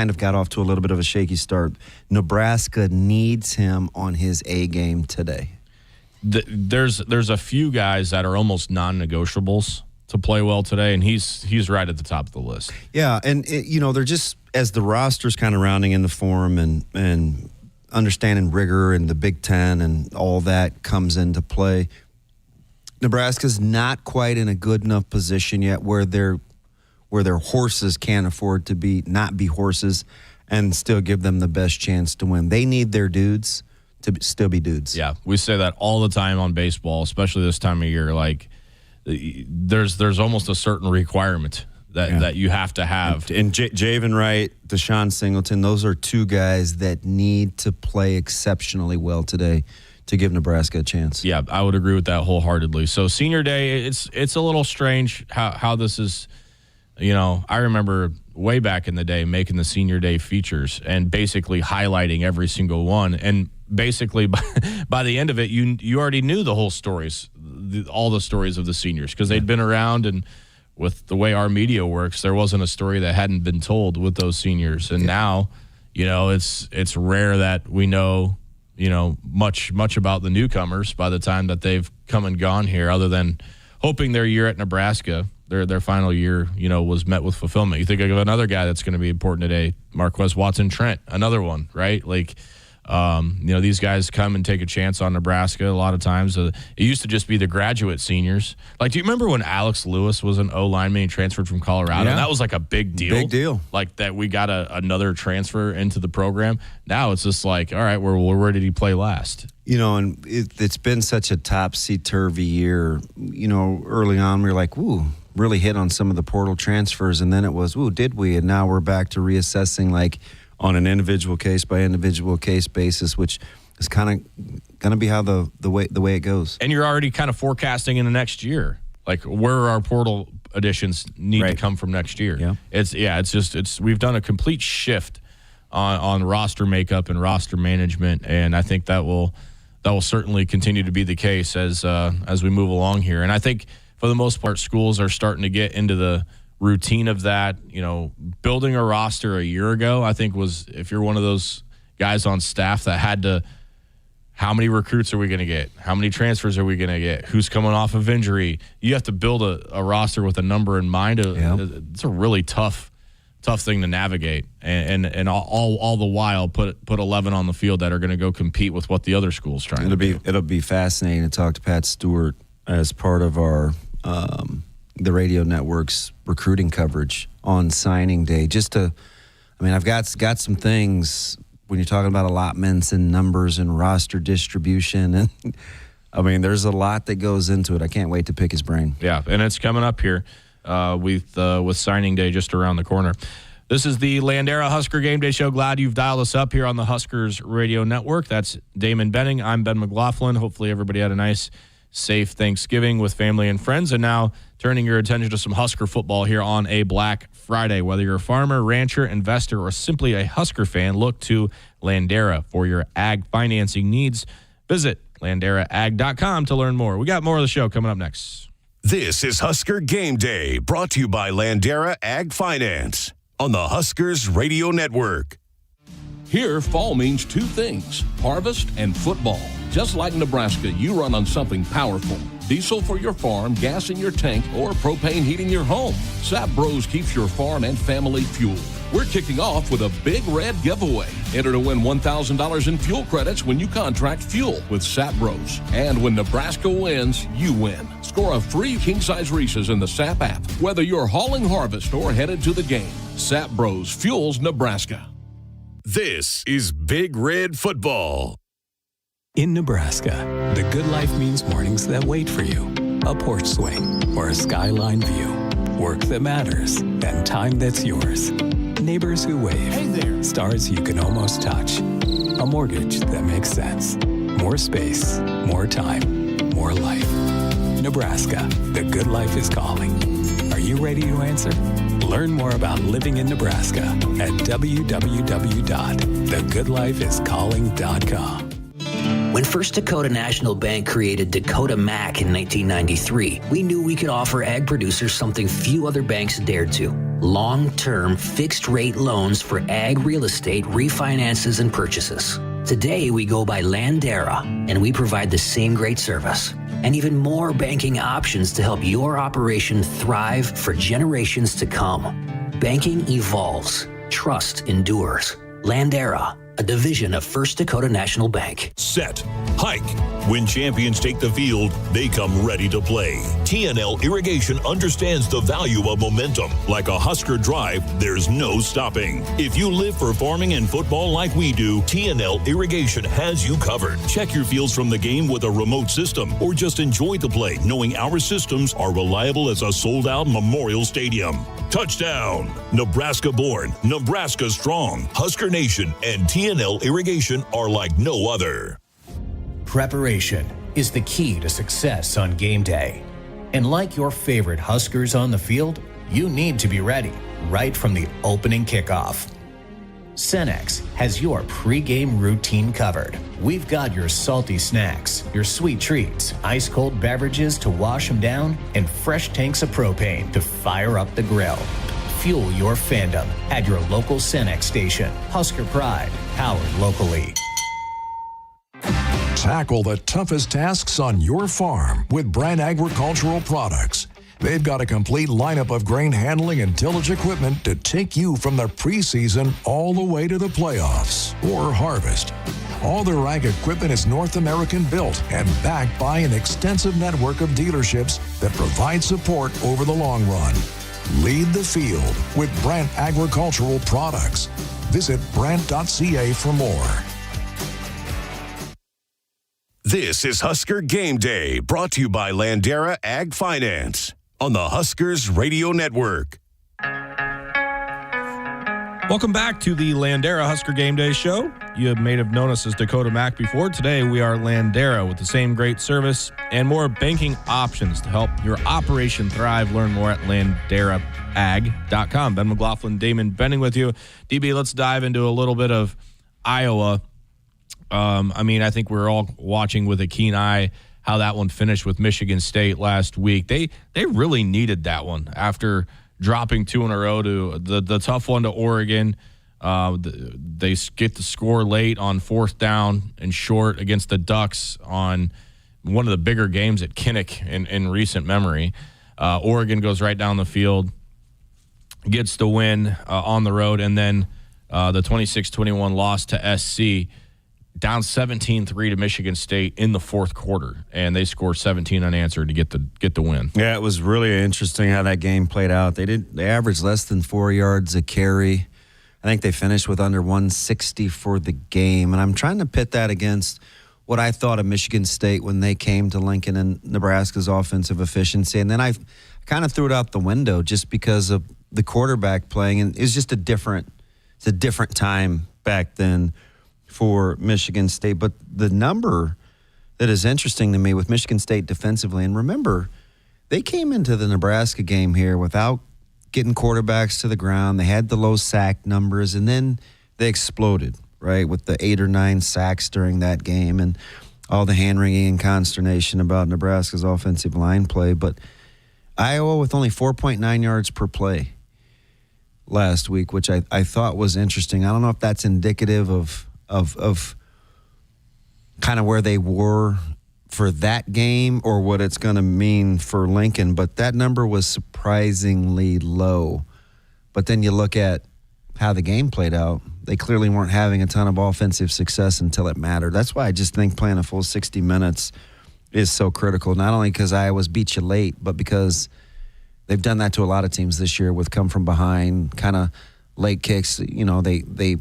of got off to a little bit of a shaky start. Nebraska needs him on his A game today. There's a few guys that are almost non-negotiables to play well today, and he's right at the top of the list. Yeah, and they're just, as the roster's kind of rounding into form and understanding rigor and the Big Ten and all that comes into play, Nebraska's not quite in a good enough position yet where their horses can't afford to not be horses and still give them the best chance to win. They need their dudes to still be dudes. Yeah, we say that all the time on baseball, especially this time of year. Like, there's almost a certain requirement that you have to have. And Javen Wright, Deshawn Singleton, those are 2 guys that need to play exceptionally well today to give Nebraska a chance. Yeah, I would agree with that wholeheartedly. So senior day, it's a little strange how this is. I remember way back in the day making the senior day features and basically highlighting every single one. And basically by the end of it, you already knew the whole stories, all the stories of the seniors, because they'd been around. And with the way our media works, there wasn't a story that hadn't been told with those seniors. And now, it's rare that we know, much about the newcomers by the time that they've come and gone here, other than hoping their year at Nebraska, their final year, was met with fulfillment. You think of another guy that's going to be important today, Marquez Watson-Trent, another one, right? Like, these guys come and take a chance on Nebraska a lot of times. It used to just be the graduate seniors. Like, do you remember when Alex Lewis was an O-lineman and transferred from Colorado? Yeah. That was like a big deal. Big deal. Like, that we got another transfer into the program. Now it's just like, all right, where did he play last? And it's been such a topsy-turvy year. Early on we were like, ooh, really hit on some of the portal transfers. And then it was, ooh, did we? And now we're back to reassessing, like, on an individual case by individual case basis, which is kind of going to be how the way it goes. And you're already kind of forecasting in the next year, like where our portal additions need to come from next year. Yeah. We've done a complete shift on roster makeup and roster management, and I think that will certainly continue to be the case as we move along here. And I think for the most part, schools are starting to get into the routine of that. Building a roster a year ago, I think, was, if you're one of those guys on staff that had to, how many recruits are we going to get? How many transfers are we going to get? Who's coming off of injury? You have to build a roster with a number in mind. It's a really tough thing to navigate, and all the while put 11 on the field that are going to go compete with what the other school's trying to do. It'll be fascinating to talk to Pat Stewart as part of our the radio network's recruiting coverage on signing day. I've got some things when you're talking about allotments and numbers and roster distribution, and there's a lot that goes into it. I can't wait to pick his brain. Yeah, and it's coming up here with signing day just around the corner. This is the Landera Husker Game Day Show. Glad you've dialed us up here on the Huskers Radio Network. That's Damon Benning. I'm Ben McLaughlin. Hopefully everybody had a nice, safe Thanksgiving with family and friends. And now turning your attention to some Husker football here on a Black Friday. Whether you're a farmer, rancher, investor, or simply a Husker fan, look to Landera for your ag financing needs. Visit LanderaAg.com to learn more. We got more of the show coming up next. This is Husker Game Day, brought to you by Landera Ag Finance on the Huskers Radio Network. Here, fall means two things, harvest and football. Just like Nebraska, you run on something powerful. Diesel for your farm, gas in your tank, or propane heating your home. Sap Bros keeps your farm and family fueled. We're kicking off with a Big Red giveaway. Enter to win $1,000 in fuel credits when you contract fuel with Sap Bros. And when Nebraska wins, you win. Score a free king-size Reese's in the Sap app, whether you're hauling harvest or headed to the game. Sap Bros fuels Nebraska. This is Big Red Football. In Nebraska, the good life means mornings that wait for you. A porch swing or a skyline view. Work that matters and time that's yours. Neighbors who wave. Hey there. Stars you can almost touch. A mortgage that makes sense. More space, more time, more life. Nebraska, the good life is calling. Are you ready to answer? Learn more about living in Nebraska at www.thegoodlifeiscalling.com. When First Dakota National Bank created Dakota Mac in 1993, we knew we could offer ag producers something few other banks dared to. Long-term, fixed-rate loans for ag real estate refinances and purchases. Today, we go by Landera, and we provide the same great service and even more banking options to help your operation thrive for generations to come. Banking evolves. Trust endures. Landera, a division of First Dakota National Bank. Set, hike. When champions take the field, they come ready to play. TNL Irrigation understands the value of momentum. Like a Husker drive, there's no stopping. If you live for farming and football like we do, TNL Irrigation has you covered. Check your fields from the game with a remote system, or just enjoy the play knowing our systems are reliable as a sold-out Memorial Stadium. Touchdown! Nebraska born, Nebraska strong. Husker Nation and TNL Irrigation are like no other. Preparation is the key to success on game day. And like your favorite Huskers on the field, you need to be ready right from the opening kickoff. Cenex has your pregame routine covered. We've got your salty snacks, your sweet treats, ice-cold beverages to wash them down, and fresh tanks of propane to fire up the grill. Fuel your fandom at your local Cenex station. Husker Pride, powered locally. Tackle the toughest tasks on your farm with Brand Agricultural Products. They've got a complete lineup of grain handling and tillage equipment to take you from the preseason all the way to the playoffs or harvest. All their ag equipment is North American built and backed by an extensive network of dealerships that provide support over the long run. Lead the field with Brand Agricultural Products. Visit Brand.ca for more. This is Husker Game Day, brought to you by Landera Ag Finance on the Huskers Radio Network. Welcome back to the Landera Husker Game Day Show. You may have known us as Dakota Mac before. Today, we are Landera with the same great service and more banking options to help your operation thrive. Learn more at LanderaAg.com. Ben McLaughlin, Damon Benning with you. DB, let's dive into a little bit of Iowa. I think we're all watching with a keen eye how that one finished with Michigan State last week. They really needed that one after dropping two in a row to the tough one to Oregon. They get the score late on fourth down and short against the Ducks on one of the bigger games at Kinnick in recent memory. Oregon goes right down the field, gets the win on the road, and then the 26-21 loss to SC. Down 17-3 to Michigan State in the fourth quarter, and they scored 17 unanswered to get the win. Yeah, it was really interesting how that game played out. They averaged less than 4 yards a carry. I think they finished with under 160 for the game, and I'm trying to pit that against what I thought of Michigan State when they came to Lincoln and Nebraska's offensive efficiency. And then I kind of threw it out the window just because of the quarterback playing. And it's just a different time back then for Michigan State. But the number that is interesting to me with Michigan State defensively, and remember, they came into the Nebraska game here without getting quarterbacks to the ground. They had the low sack numbers, and then they exploded, right, with the 8 or 9 sacks during that game and all the hand-wringing and consternation about Nebraska's offensive line play. But Iowa with only 4.9 yards per play last week, which I thought was interesting. I don't know if that's indicative of kind of where they were for that game or what it's going to mean for Lincoln, but that number was surprisingly low. But then you look at how the game played out, they clearly weren't having a ton of offensive success until it mattered. That's why I just think playing a full 60 minutes is so critical, not only because Iowa's beat you late, but because they've done that to a lot of teams this year with come from behind, kind of late kicks. You know, they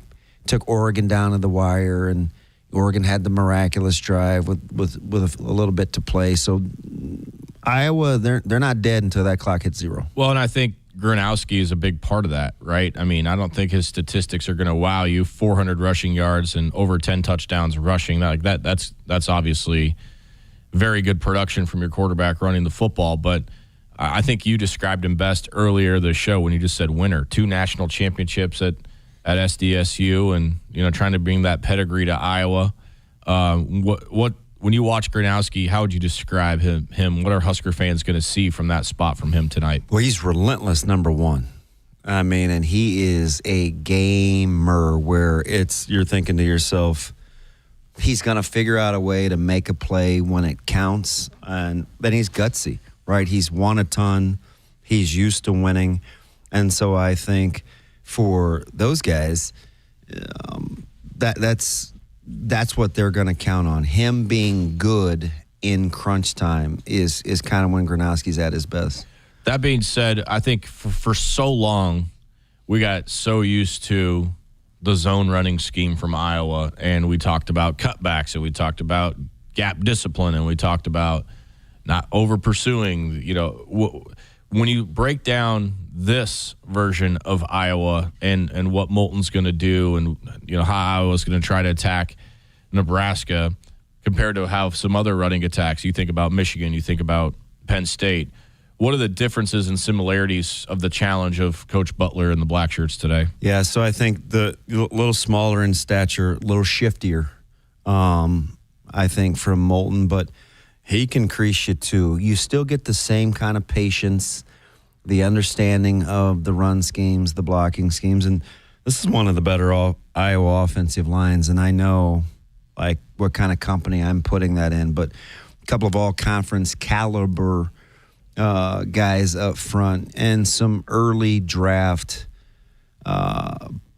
took Oregon down to the wire, and Oregon had the miraculous drive with a little bit to play. So Iowa, they're not dead until that clock hits 0. Well, and I think Gronowski is a big part of that, right? I mean, I don't think his statistics are going to wow you. 400 rushing yards and over 10 touchdowns rushing. Like that's obviously very good production from your quarterback running the football. But I think you described him best earlier this show when you just said winner. 2 national championships at SDSU, and trying to bring that pedigree to Iowa. What when you watch Gronowski, how would you describe him? What are Husker fans going to see from that spot from him tonight? Well, he's relentless, number one. I mean, and he is a gamer where you're thinking to yourself, he's going to figure out a way to make a play when it counts. And then he's gutsy, right? He's won a ton. He's used to winning. And so I think for those guys, that's what they're going to count on. Him being good in crunch time is kind of when Gronowski's at his best. That being said, I think for so long we got so used to the zone running scheme from Iowa, and we talked about cutbacks, and we talked about gap discipline, and we talked about not over pursuing. When you break down this version of Iowa and what Moulton's going to do, and how Iowa's going to try to attack Nebraska compared to how some other running attacks, you think about Michigan, you think about Penn State. What are the differences and similarities of the challenge of Coach Butler and the Black Shirts today? Yeah, so I think the little smaller in stature, a little shiftier, I think, from Moulton, but he can crease you too. You still get the same kind of patience, the understanding of the run schemes, the blocking schemes, and this is one of the better Iowa offensive lines, and I know what kind of company I'm putting that in, but a couple of all-conference caliber guys up front and some early draft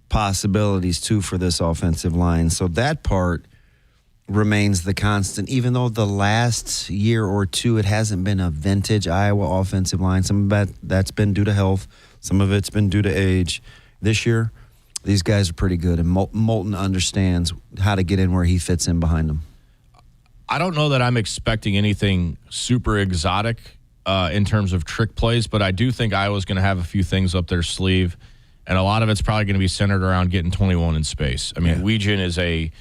possibilities too for this offensive line. So that part remains the constant, even though the last year or two it hasn't been a vintage Iowa offensive line. Some of that's been due to health. Some of it's been due to age. This year, these guys are pretty good, and Moulton understands how to get in where he fits in behind them. I don't know that I'm expecting anything super exotic in terms of trick plays, but I do think Iowa's going to have a few things up their sleeve, and a lot of it's probably going to be centered around getting 21 in space. I mean, Weegan is a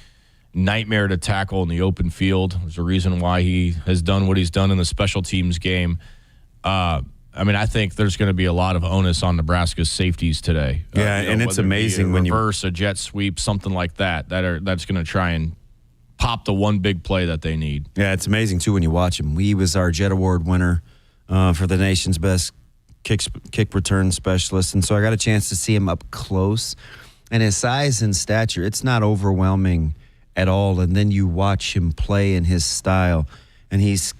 nightmare to tackle in the open field. There's a reason why he has done what he's done in the special teams game. I think there's going to be a lot of onus on Nebraska's safeties today. Yeah, and it's amazing when you reverse a jet sweep, something like that's going to try and pop the one big play that they need. Yeah, it's amazing too when you watch him. He was our Jet Award winner for the nation's best kick return specialist, and so I got a chance to see him up close. And his size and stature, it's not overwhelming at all. And then you watch him play in his style, and he's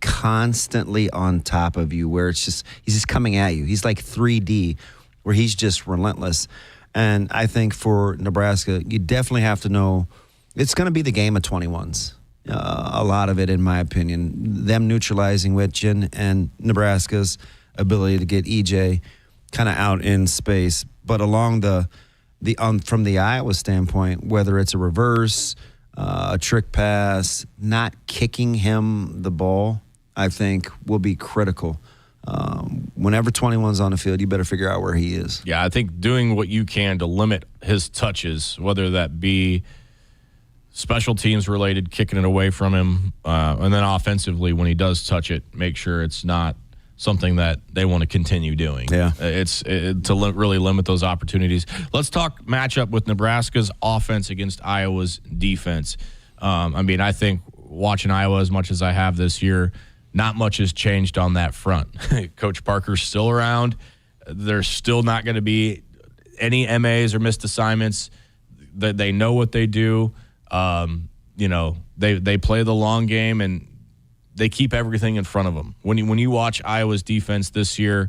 constantly on top of you, where he's just coming at you. He's like 3D, where he's just relentless. And I think for Nebraska, you definitely have to know it's going to be the game of 21s. A lot of it, in my opinion, them neutralizing Weegan and Nebraska's ability to get EJ kind of out in space. But along from the Iowa standpoint, whether it's a reverse, a trick pass, not kicking him the ball, I think will be critical. Whenever 21's on the field, you better figure out where he is. Yeah, I think doing what you can to limit his touches, whether that be special teams related, kicking it away from him, and then offensively, when he does touch it, make sure it's not something that they want to continue doing. Yeah. It's to really limit those opportunities. Let's talk matchup with Nebraska's offense against Iowa's defense. I think watching Iowa as much as I have this year, not much has changed on that front. Coach Parker's still around. There's still not going to be any MAs or missed assignments. They know what they do. They play the long game, and they keep everything in front of them. When you watch Iowa's defense this year,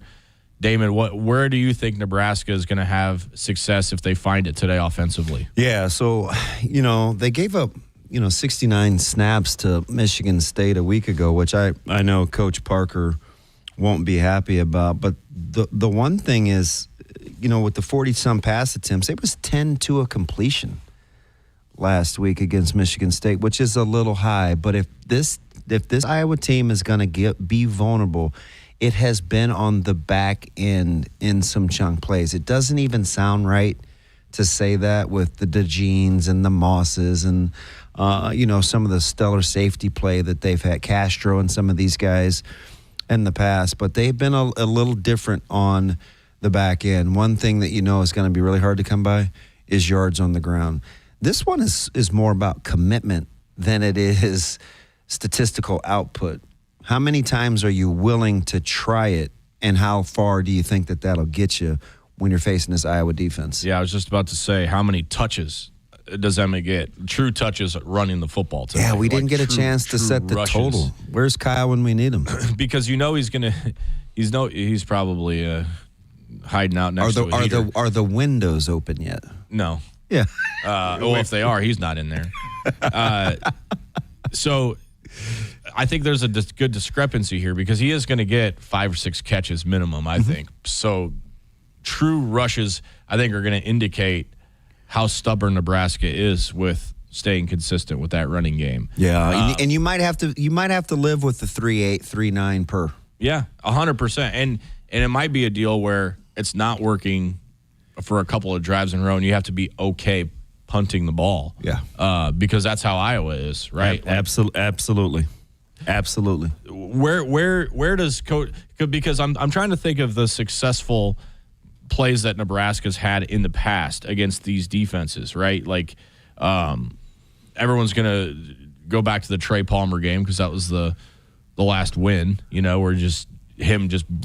Damon, where do you think Nebraska is going to have success if they find it today offensively? Yeah, so, they gave up 69 snaps to Michigan State a week ago, which I know Coach Parker won't be happy about. But the one thing is, with the 40-some pass attempts, it was 10 to a completion last week against Michigan State, which is a little high. But if this Iowa team is going to be vulnerable, it has been on the back end in some chunk plays. It doesn't even sound right to say that with the DeJeans and the Mosses and some of the stellar safety play that they've had, Castro and some of these guys in the past, but they've been a little different on the back end. One thing that is going to be really hard to come by is yards on the ground. This one is more about commitment than it is statistical output. How many times are you willing to try it, and how far do you think that that'll get you when you're facing this Iowa defense? Yeah, I was just about to say, how many touches does Emma get? True touches running the football today. Yeah, we didn't get a chance to set the total. Where's Kyle when we need him? Because he's probably hiding out next to a heater. Are the windows open yet? No. Yeah. If they are, he's not in there. So I think there's a good discrepancy here because he is going to get 5 or 6 catches minimum, I think. So true rushes, I think, are going to indicate how stubborn Nebraska is with staying consistent with that running game. Yeah, and you might have to live with the 3.8, 3.9 per. Yeah, 100%. And it might be a deal where it's not working for a couple of drives in a row, and you have to be okay punting the ball. Yeah, because that's how Iowa is, right? Absolutely. Where does coach? Because I'm trying to think of the successful plays that Nebraska's had in the past against these defenses, right? Like, everyone's gonna go back to the Trey Palmer game because that was the last win. Where just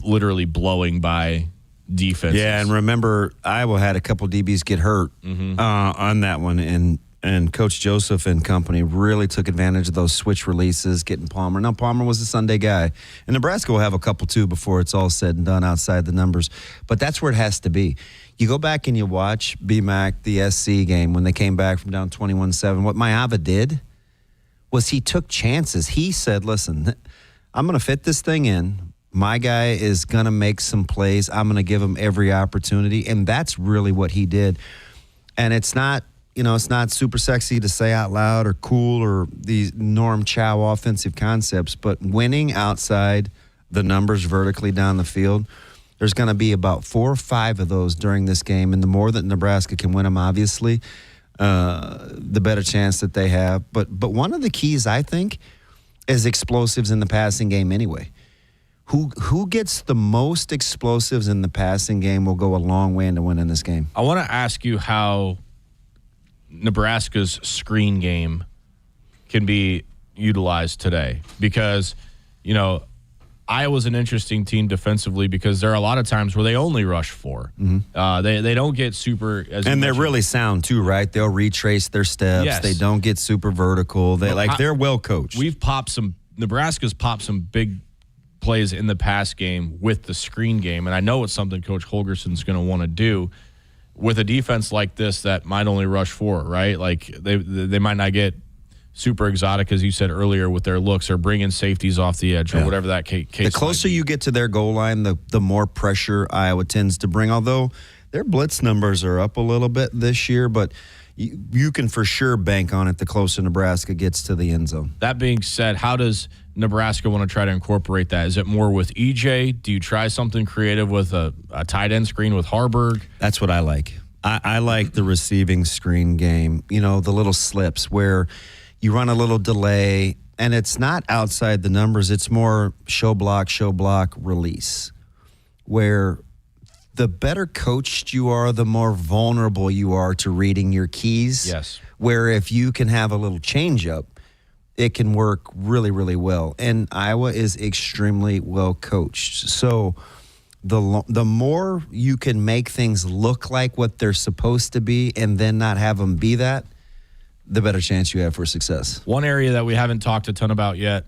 literally blowing by defenses. Yeah, and remember, Iowa had a couple DBs get hurt on that one, and Coach Joseph and company really took advantage of those switch releases, getting Palmer. Now, Palmer was a Sunday guy, and Nebraska will have a couple, too, before it's all said and done outside the numbers. But that's where it has to be. You go back and you watch BMAC, the SC game, when they came back from down 21-7. What Maava did was he took chances. He said, listen, I'm going to fit this thing in. My guy is going to make some plays. I'm going to give him every opportunity. And that's really what he did. And it's not super sexy to say out loud or cool or these Norm Chow offensive concepts, but winning outside the numbers vertically down the field, there's going to be about 4 or 5 of those during this game. And the more that Nebraska can win them, obviously, the better chance that they have. But one of the keys, I think, is explosives in the passing game anyway. Who gets the most explosives in the passing game will go a long way into winning this game. I want to ask you how Nebraska's screen game can be utilized today because, Iowa's an interesting team defensively because there are a lot of times where they only rush 4. They don't get super. And they're really sound too, right? They'll retrace their steps. Yes. They don't get super vertical. They're well coached. Nebraska's popped some big plays in the pass game with the screen game, and I know it's something Coach Holgerson's going to want to do with a defense like this that might only rush 4, right? Like they might not get super exotic, as you said earlier, with their looks or bringing safeties off the edge or whatever that case. The closer you get to their goal line, the more pressure Iowa tends to bring. Although their blitz numbers are up a little bit this year, but you can for sure bank on it the closer Nebraska gets to the end zone. That being said, how does Nebraska want to try to incorporate that? Is it more with EJ? Do you try something creative with a tight end screen with Harburg? That's what I like. I like the receiving screen game, the little slips where you run a little delay, and it's not outside the numbers. It's more show block, release, where the better coached you are, the more vulnerable you are to reading your keys. Yes. Where if you can have a little change up, it can work really, really well. And Iowa is extremely well coached. So the more you can make things look like what they're supposed to be and then not have them be that, the better chance you have for success. One area that we haven't talked a ton about yet,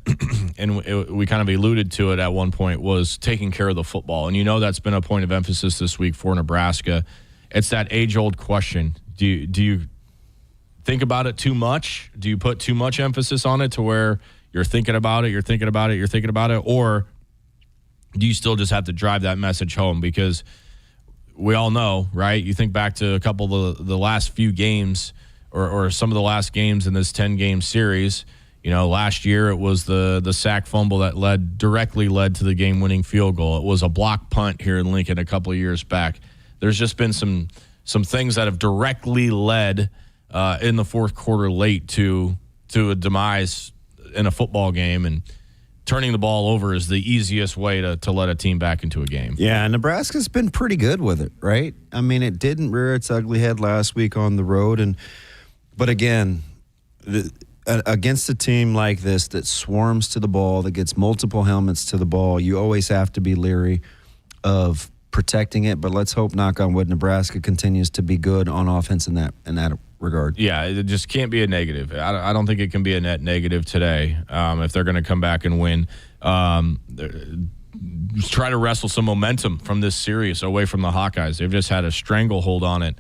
and we kind of alluded to it at one point, was taking care of the football. And that's been a point of emphasis this week for Nebraska. It's that age-old question. Do you think about it too much? Do you put too much emphasis on it to where you're thinking about it, or do you still just have to drive that message home? Because we all know, right? You think back to a couple of the last few games or some of the last games in this 10-game series. Last year it was the sack fumble that directly led to the game-winning field goal. It was a block punt here in Lincoln a couple of years back. There's just been some things that have directly led in the fourth quarter late to a demise in a football game, and turning the ball over is the easiest way to let a team back into a game. Yeah, Nebraska's been pretty good with it, right? I mean, it didn't rear its ugly head last week on the road, but again, against a team like this that swarms to the ball, that gets multiple helmets to the ball, you always have to be leery of protecting it. But let's hope, knock on wood, Nebraska continues to be good on offense in that regard. Yeah, it just can't be a negative. I don't think it can be a net negative today if they're going to come back and win. Try to wrestle some momentum from this series away from the Hawkeyes. They've just had a stranglehold on it,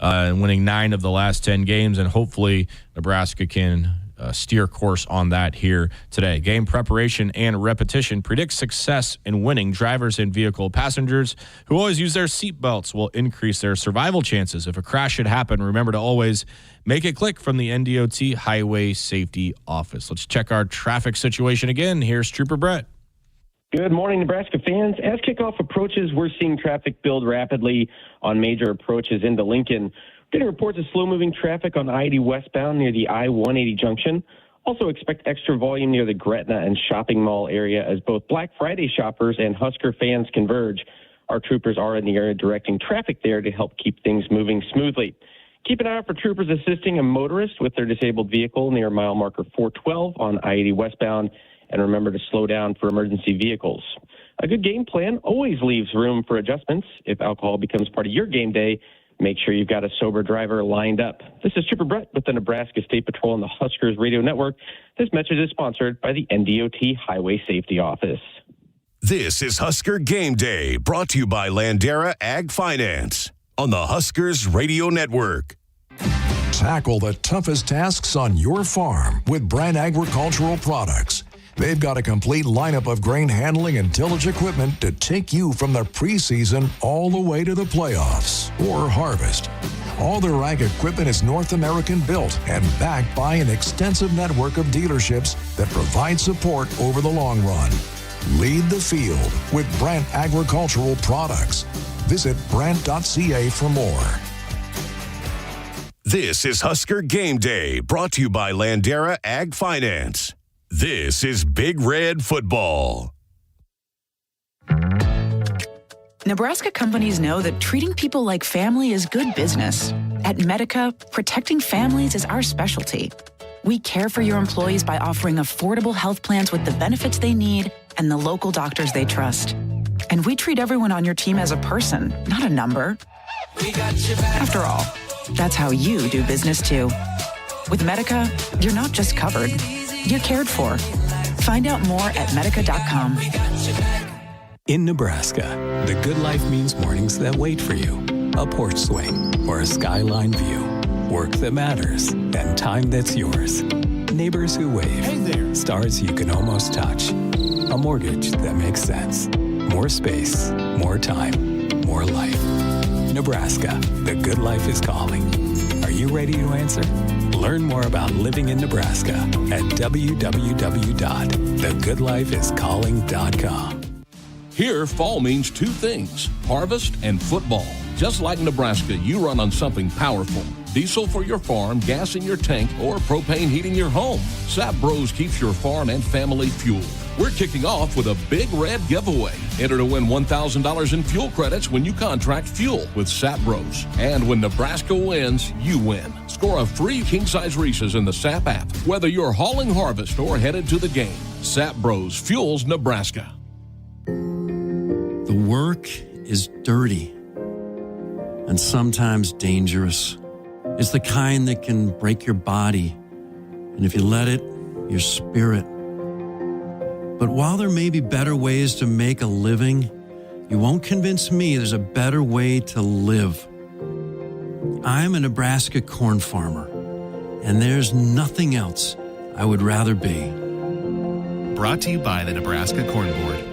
winning 9 of the last 10 games, and hopefully Nebraska can steer course on that here today. Game preparation and repetition predict success in winning. Drivers and vehicle passengers who always use their seatbelts will increase their survival chances. If a crash should happen, remember to always make it click from the NDOT Highway Safety Office. Let's check our traffic situation again. Here's Trooper Brett. Good morning, Nebraska fans. As kickoff approaches, we're seeing traffic build rapidly on major approaches into Lincoln. Getting reports of slow-moving traffic on I-80 westbound near the I-180 junction. Also expect extra volume near the Gretna and Shopping Mall area as both Black Friday shoppers and Husker fans converge. Our troopers are in the area directing traffic there to help keep things moving smoothly. Keep an eye out for troopers assisting a motorist with their disabled vehicle near mile marker 412 on I-80 westbound. And remember to slow down for emergency vehicles. A good game plan always leaves room for adjustments. If alcohol becomes part of your game day, make sure you've got a sober driver lined up. This is Trooper Brett with the Nebraska State Patrol and the Huskers Radio Network. This message is sponsored by the NDOT Highway Safety Office. This is Husker Game Day, brought to you by Landera Ag Finance on the Huskers Radio Network. Tackle the toughest tasks on your farm with Brand Agricultural Products. They've got a complete lineup of grain handling and tillage equipment to take you from the preseason all the way to the playoffs or harvest. All their ag equipment is North American built and backed by an extensive network of dealerships that provide support over the long run. Lead the field with Brand Agricultural Products. Visit Brand.ca for more. This is Husker Game Day, brought to you by Landera Ag Finance. This is Big Red Football. Nebraska companies know that treating people like family is good business. At Medica, protecting families is our specialty. We care for your employees by offering affordable health plans with the benefits they need and the local doctors they trust. And we treat everyone on your team as a person, not a number. After all, that's how you do business too. With Medica, you're not just covered, you're cared for. Find out more at medica.com. In Nebraska, the good life means mornings that wait for you. A porch swing or a skyline view. Work that matters and time that's yours. Neighbors who wave. Hey there. Stars you can almost touch. A mortgage that makes sense. More space, more time, more life. Nebraska. The good life is calling. Are you ready to answer? Learn more about living in Nebraska at www.thegoodlifeiscalling.com. Here, fall means two things, harvest and football. Just like Nebraska, you run on something powerful. Diesel for your farm, gas in your tank, or propane heating your home. Sap Bros keeps your farm and family fueled. We're kicking off with a Big Red giveaway. Enter to win $1,000 in fuel credits when you contract fuel with Sap Bros. And when Nebraska wins, you win. Score a free king-size Reese's in the Sap app, whether you're hauling harvest or headed to the game. Sap Bros fuels Nebraska. The work is dirty and sometimes dangerous. It's the kind that can break your body, and if you let it, your spirit. But while there may be better ways to make a living, you won't convince me there's a better way to live. I'm a Nebraska corn farmer, and there's nothing else I would rather be. Brought to you by the Nebraska Corn Board.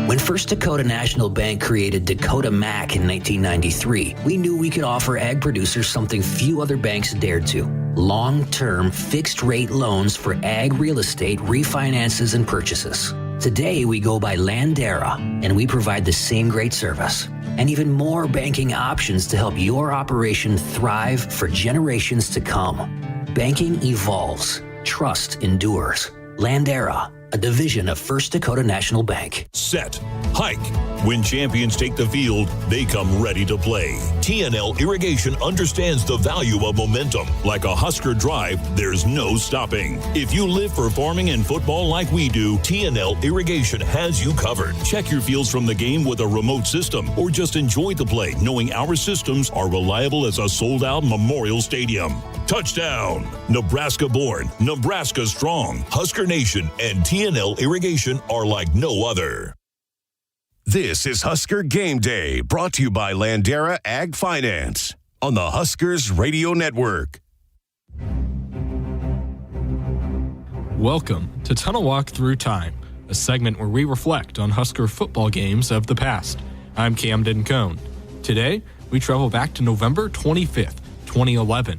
When First Dakota National Bank created Dakota Mac in 1993, we knew we could offer ag producers something few other banks dared to: long-term fixed-rate loans for ag real estate refinances and purchases. Today, we go by Landera, and we provide the same great service and even more banking options to help your operation thrive for generations to come. Banking evolves. Trust endures. Landera, a division of First Dakota National Bank. Set. Hike. When champions take the field, they come ready to play. TNL Irrigation understands the value of momentum. Like a Husker drive, there's no stopping. If you live for farming and football like we do, TNL Irrigation has you covered. Check your fields from the game with a remote system, or just enjoy the play knowing our systems are reliable as a sold-out Memorial Stadium. Touchdown! Nebraska born, Nebraska strong. Husker Nation and TNL Irrigation are like no other. This is Husker Game Day, brought to you by Landera Ag Finance on the Huskers Radio Network. Welcome to Tunnel Walk Through Time, a segment where we reflect on Husker football games of the past. I'm Camden Cohn. Today, we travel back to November 25th, 2011.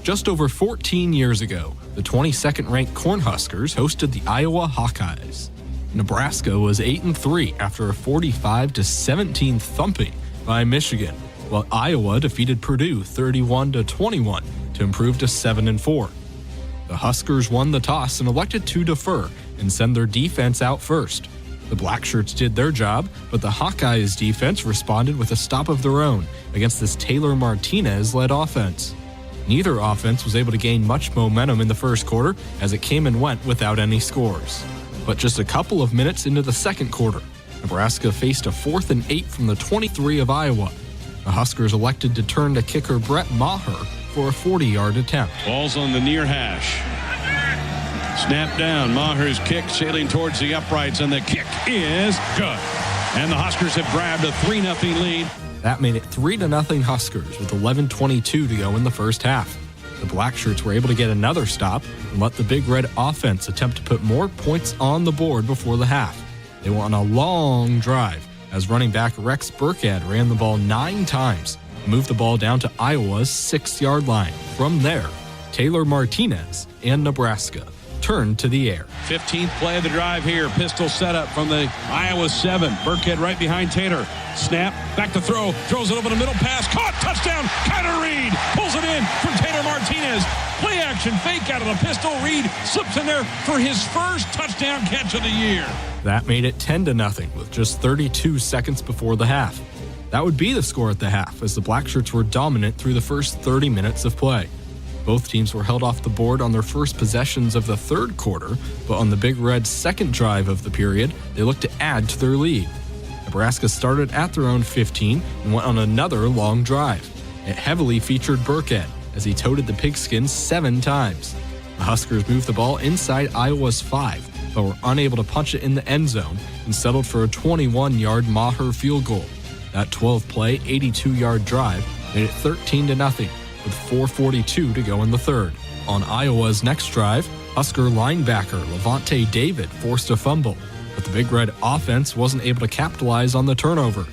Just over 14 years ago, the 22nd-ranked Cornhuskers hosted the Iowa Hawkeyes. Nebraska was 8-3 after a 45-17 thumping by Michigan, while Iowa defeated Purdue 31-21 to improve to 7-4. The Huskers won the toss and elected to defer and send their defense out first. The Blackshirts did their job, but the Hawkeyes defense responded with a stop of their own against this Taylor Martinez-led offense. Neither offense was able to gain much momentum in the first quarter as it came and went without any scores. But just a couple of minutes into the second quarter, Nebraska faced a 4th and 8 from the 23 of Iowa. The Huskers elected to turn to kicker Brett Maher for a 40-yard attempt. Ball's on the near hash. Snap down. Maher's kick sailing towards the uprights, and the kick is good. And the Huskers have grabbed a 3-0 lead. That made it 3-0 Huskers with 11:22 to go in the first half. The Blackshirts were able to get another stop and let the Big Red offense attempt to put more points on the board before the half. They went on a long drive as running back Rex Burkhead ran the ball 9 times and moved the ball down to Iowa's 6-yard line. From there, Taylor Martinez and Nebraska turned to the air. 15th play of the drive here. Pistol setup from the Iowa 7. Burkhead right behind Taylor. Snap, back to throw. Throws it over the middle pass. Caught, touchdown. Kyler Reed pulls it in from Taylor Martinez. Play action fake out of the pistol. Reed slips in there for his first touchdown catch of the year. That made it 10-0 with just 32 seconds before the half. That would be the score at the half as the Blackshirts were dominant through the first 30 minutes of play. Both teams were held off the board on their first possessions of the third quarter, but on the Big Red's second drive of the period, they looked to add to their lead. Nebraska started at their own 15 and went on another long drive. It heavily featured Burkhead as he toted the pigskin 7 times. The Huskers moved the ball inside Iowa's 5, but were unable to punch it in the end zone and settled for a 21-yard Maher field goal. That 12-play, 82-yard drive made it 13-0. with 4:42 to go in the third. On Iowa's next drive, Husker linebacker Levante David forced a fumble, but the Big Red offense wasn't able to capitalize on the turnover.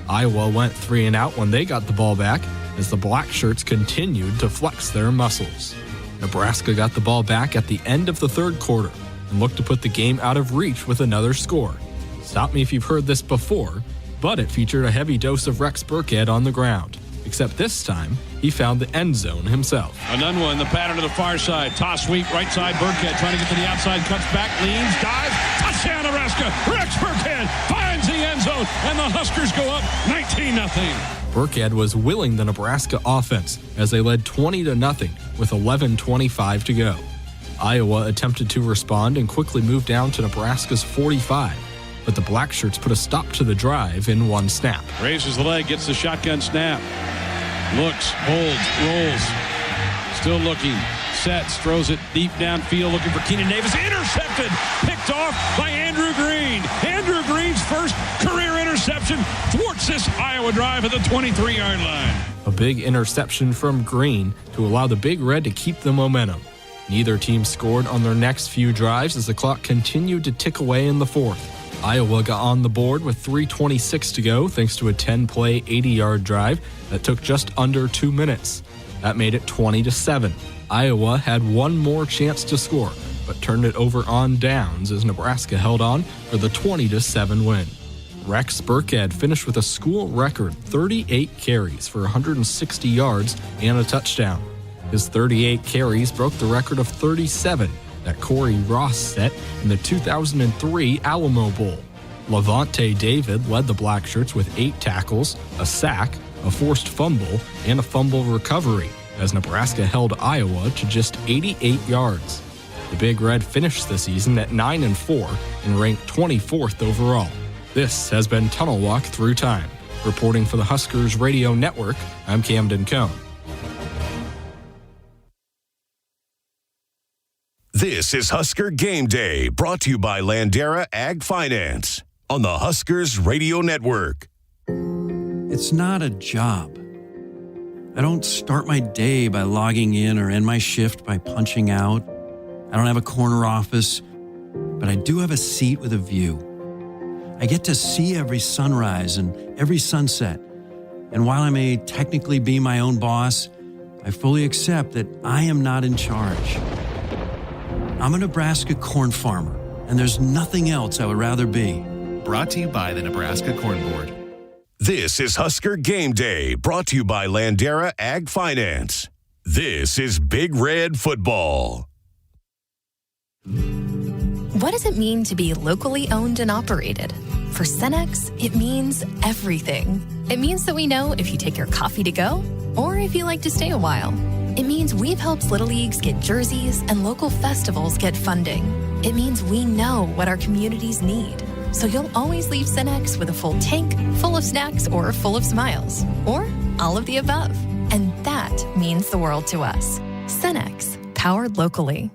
Iowa went 3 and out when they got the ball back as the Black Shirts continued to flex their muscles. Nebraska got the ball back at the end of the third quarter and looked to put the game out of reach with another score. Stop me if you've heard this before, but it featured a heavy dose of Rex Burkhead on the ground. Except this time, he found the end zone himself. Anunwa in the pattern to the far side. Toss sweep, right side, Burkhead trying to get to the outside, cuts back, leans, dives, touchdown Nebraska! Rex Burkhead finds the end zone, and the Huskers go up 19-0. Burkhead was willing the Nebraska offense as they led 20-0 with 11:25 to go. Iowa attempted to respond and quickly moved down to Nebraska's 45, but the Black Shirts put a stop to the drive in one snap. Raises the leg, gets the shotgun snap. Looks, holds, rolls. Still looking, sets, throws it deep downfield, looking for Keenan Davis. Intercepted, picked off by Andrew Green. Andrew Green's first career interception thwarts this Iowa drive at the 23-yard line. A big interception from Green to allow the Big Red to keep the momentum. Neither team scored on their next few drives as the clock continued to tick away in the fourth. Iowa got on the board with 3:26 to go thanks to a 10-play, 80-yard drive that took just under 2 minutes. That made it 20-7. Iowa had one more chance to score, but turned it over on downs as Nebraska held on for the 20-7 win. Rex Burkhead finished with a school record 38 carries for 160 yards and a touchdown. His 38 carries broke the record of 37 that Corey Ross set in the 2003 Alamo Bowl. Levante David led the Black Shirts with 8 tackles, a sack, a forced fumble, and a fumble recovery as Nebraska held Iowa to just 88 yards. The Big Red finished the season at 9-4 and ranked 24th overall. This has been Tunnel Walk Through Time. Reporting for the Huskers Radio Network, I'm Camden Cohn. This is Husker Game Day, brought to you by Landera Ag Finance on the Huskers Radio Network. It's not a job. I don't start my day by logging in or end my shift by punching out. I don't have a corner office, but I do have a seat with a view. I get to see every sunrise and every sunset. And while I may technically be my own boss, I fully accept that I am not in charge. I'm a Nebraska corn farmer, and there's nothing else I would rather be. Brought to you by the Nebraska Corn Board. This is Husker Game Day, brought to you by Landera Ag Finance. This is Big Red Football. What does it mean to be locally owned and operated? For Cenex, it means everything. It means that we know if you take your coffee to go or if you like to stay a while. It means we've helped Little Leagues get jerseys and local festivals get funding. It means we know what our communities need. So you'll always leave Cenex with a full tank, full of snacks, or full of smiles. Or all of the above. And that means the world to us. Cenex, powered locally.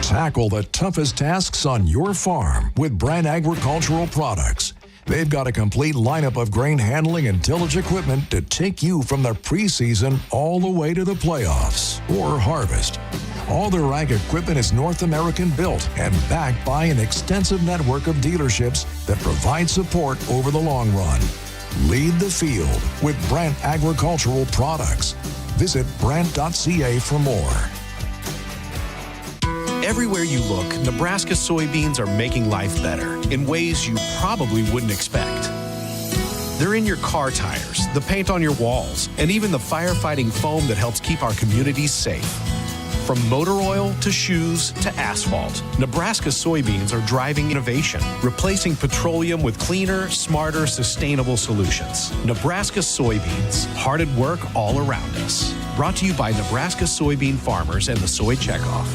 Tackle the toughest tasks on your farm with Brand Agricultural Products. They've got a complete lineup of grain handling and tillage equipment to take you from the preseason all the way to the playoffs or harvest. All their ag equipment is North American built and backed by an extensive network of dealerships that provide support over the long run. Lead the field with Brand Agricultural Products. Visit Brand.ca for more. Everywhere you look, Nebraska soybeans are making life better in ways you probably wouldn't expect. They're in your car tires, the paint on your walls, and even the firefighting foam that helps keep our communities safe. From motor oil to shoes to asphalt, Nebraska soybeans are driving innovation, replacing petroleum with cleaner, smarter, sustainable solutions. Nebraska soybeans, hard at work all around us. Brought to you by Nebraska soybean farmers and the Soy Checkoff.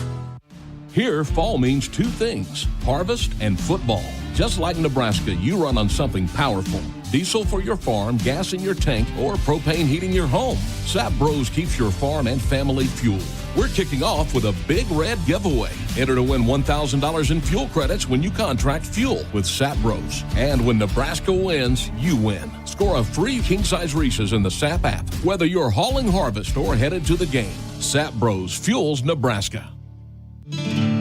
Here, fall means 2 things, harvest and football. Just like Nebraska, you run on something powerful. Diesel for your farm, gas in your tank, or propane heating your home. Sap Bros keeps your farm and family fueled. We're kicking off with a Big Red giveaway. Enter to win $1,000 in fuel credits when you contract fuel with Sap Bros. And when Nebraska wins, you win. Score a free king-size Reese's in the Sap app, whether you're hauling harvest or headed to the game. Sap Bros fuels Nebraska.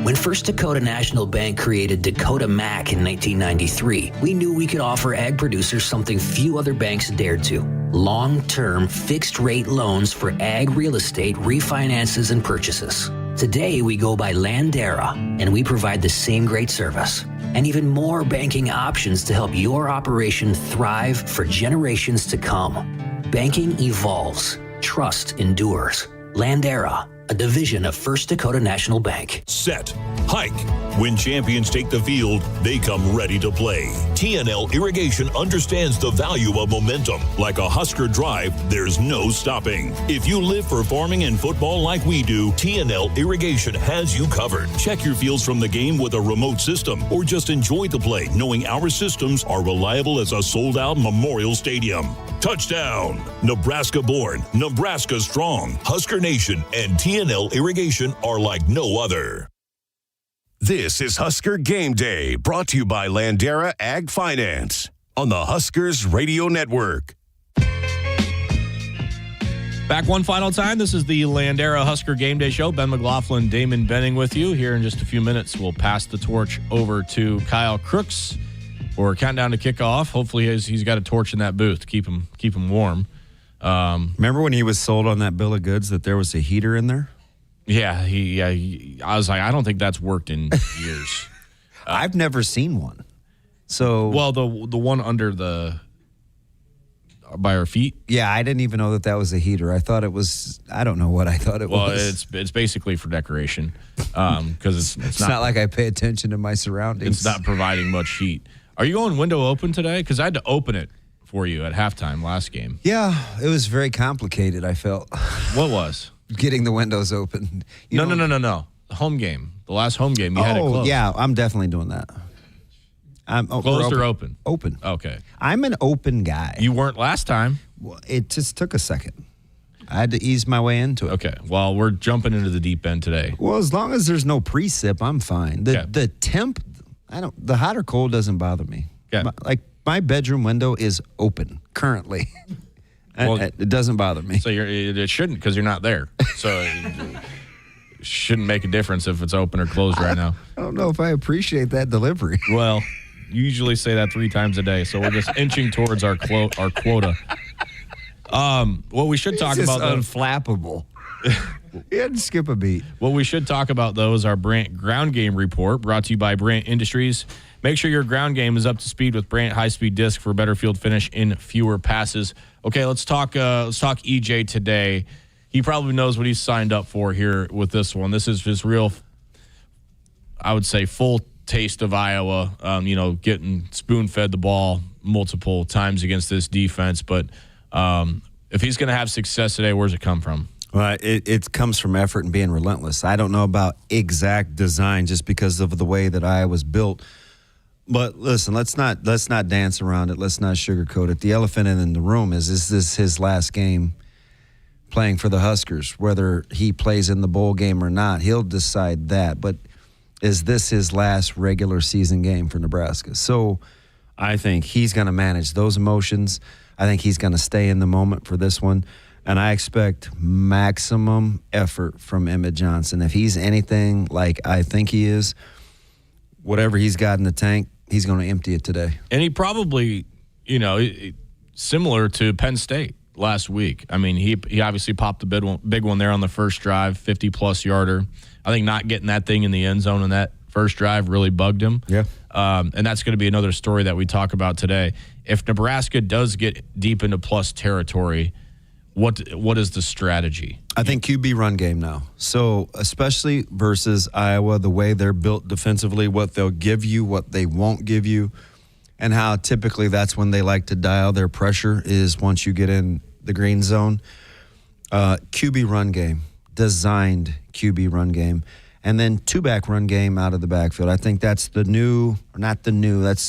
When First Dakota National Bank created Dakota Mac in 1993, we knew we could offer ag producers something few other banks dared to. Long-term, fixed-rate loans for ag real estate refinances and purchases. Today, we go by Landera, and we provide the same great service and even more banking options to help your operation thrive for generations to come. Banking evolves. Trust endures. Landera, a division of First Dakota National Bank. Set. Hike. When champions take the field, they come ready to play. TNL Irrigation understands the value of momentum. Like a Husker drive, there's no stopping. If you live for farming and football like we do, TNL Irrigation has you covered. Check your fields from the game with a remote system, or just enjoy the play knowing our systems are reliable as a sold-out Memorial Stadium. Touchdown! Nebraska born, Nebraska strong. Husker Nation and TNL Irrigation are like no other. This is Husker Game Day, brought to you by Landera Ag Finance on the Huskers Radio Network. Back one final time. This is the Landera Husker Game Day Show. Ben McLaughlin, Damon Benning with you. Here in just a few minutes, we'll pass the torch over to Kyle Crooks for countdown to kickoff. Hopefully he's got a torch in that booth to keep him warm. Remember when he was sold on that bill of goods that there was a heater in there? Yeah, I was like, I don't think that's worked in years. I've never seen one. So, well, the one under by our feet. Yeah, I didn't even know that was a heater. I thought it was. I don't know what I thought it was. Well, it's basically for decoration because it's not like I pay attention to my surroundings. It's not providing much heat. Are you going window open today? Because I had to open it for you at halftime last game. Yeah, it was very complicated. I felt. What was? Getting the windows open. No. The home game. The last home game, you had it closed. Yeah, I'm definitely doing that. Closed or open? Open. Okay. I'm an open guy. You weren't last time. Well, it just took a second. I had to ease my way into it. Okay. Well, we're jumping into the deep end today. Well, as long as there's no precip, I'm fine. The temp, the hot or cold doesn't bother me. Yeah. My bedroom window is open currently. Well, it doesn't bother me. So it shouldn't because you're not there. So it shouldn't make a difference if it's open or closed right now. I don't know if I appreciate that delivery. Well, you usually say that 3 times a day, so we're just inching towards our quota. What we should talk about, though, unflappable. He had to skip a beat. What we should talk about, though, is our Brant ground game report, brought to you by Brant Industries. Make sure your ground game is up to speed with Brant high-speed disc for a better field finish in fewer passes. Okay, let's talk EJ today. He probably knows what he's signed up for here with this one. This is just real, I would say, full taste of Iowa, getting spoon-fed the ball multiple times against this defense. But if he's going to have success today, where's it come from? Well, it comes from effort and being relentless. I don't know about exact design just because of the way that Iowa's built. But listen, let's not dance around it. Let's not sugarcoat it. The elephant in the room is this his last game playing for the Huskers? Whether he plays in the bowl game or not, he'll decide that. But is this his last regular season game for Nebraska? So I think he's going to manage those emotions. I think he's going to stay in the moment for this one. And I expect maximum effort from Emmett Johnson. If he's anything like I think he is, whatever he's got in the tank, he's going to empty it today. And he probably, similar to Penn State last week. I mean, he obviously popped the big one there on the first drive, 50-plus yarder. I think not getting that thing in the end zone in that first drive really bugged him. Yeah. And that's going to be another story that we talk about today. If Nebraska does get deep into plus territory, what is the strategy? I think QB run game now. So especially versus Iowa, the way they're built defensively, what they'll give you, what they won't give you, and how typically that's when they like to dial their pressure is once you get in the green zone. QB run game, designed QB run game, and then two-back run game out of the backfield. I think that's that's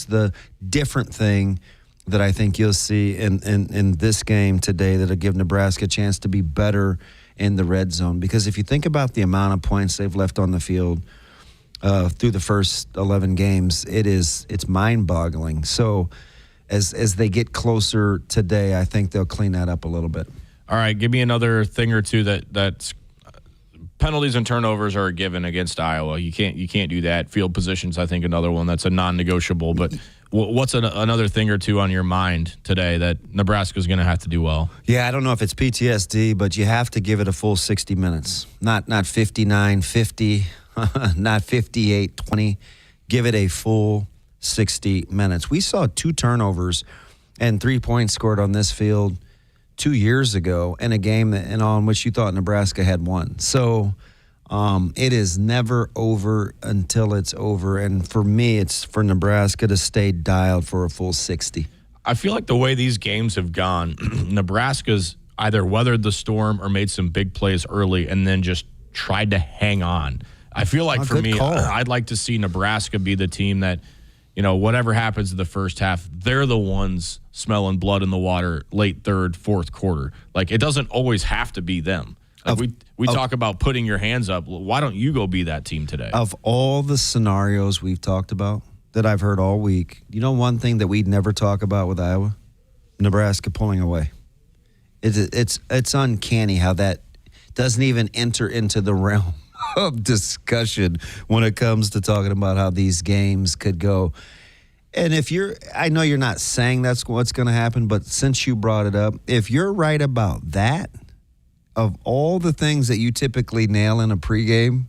the different thing that I think you'll see in this game today that'll give Nebraska a chance to be better in the red zone. Because if you think about the amount of points they've left on the field through the first 11 games, it's mind-boggling. So as they get closer today, I think they'll clean that up a little bit. All right, give me another thing or two that's penalties and turnovers are a given against Iowa. You can't do that. Field positions, I think, another one that's a non-negotiable. But what's another thing or two on your mind today that Nebraska's going to have to do well? Yeah, I don't know if it's PTSD, but you have to give it a full 60 minutes. Not 59, 50, not 58, 20. Give it a full 60 minutes. We saw 2 turnovers and 3 points scored on this field 2 years ago in a game on which you thought Nebraska had won. So it is never over until it's over. And for me, it's for Nebraska to stay dialed for a full 60. I feel like the way these games have gone, Nebraska's either weathered the storm or made some big plays early and then just tried to hang on. I feel like for me, I'd like to see Nebraska be the team that, whatever happens in the first half, they're the ones smelling blood in the water late third, fourth quarter. Like, it doesn't always have to be them. Like we talk about putting your hands up. Why don't you go be that team today? Of all the scenarios we've talked about that I've heard all week, one thing that we'd never talk about with Iowa? Nebraska pulling away. It's uncanny how that doesn't even enter into the realm of discussion when it comes to talking about how these games could go. And I know you're not saying that's what's going to happen, but since you brought it up, if you're right about that, of all the things that you typically nail in a pregame,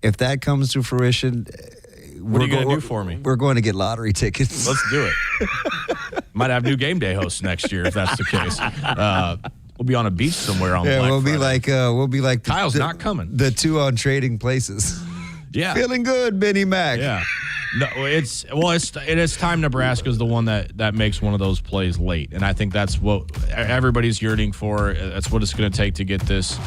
if that comes to fruition, what are you going to do for me? We're going to get lottery tickets. Let's do it. Might have new game day hosts next year if that's the case. We'll be on a beach somewhere on Black Friday. We'll be like Kyle's not coming. The two on Trading Places. Yeah. Feeling good, Benny Mac. Yeah. No, it's time Nebraska's the one that makes one of those plays late. And I think that's what everybody's yearning for. That's what it's going to take to get this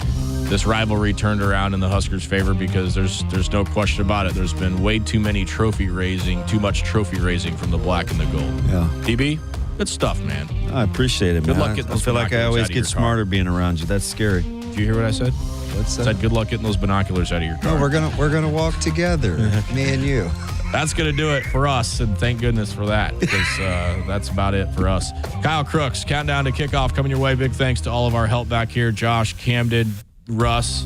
rivalry turned around in the Huskers' favor, because there's no question about it. There's been way too much trophy raising from the black and the gold. Yeah. DB, good stuff, man. I appreciate it, man. Good luck getting those I feel like I always get smarter car. being around you. That's scary. Did you hear what I said? What's that? I said good luck getting those binoculars out of your car. No, we're gonna walk together, me and you. That's going to do it for us, and thank goodness for that, because that's about it for us. Kyle Crooks, countdown to kickoff coming your way. Big thanks to all of our help back here. Josh, Camden, Russ,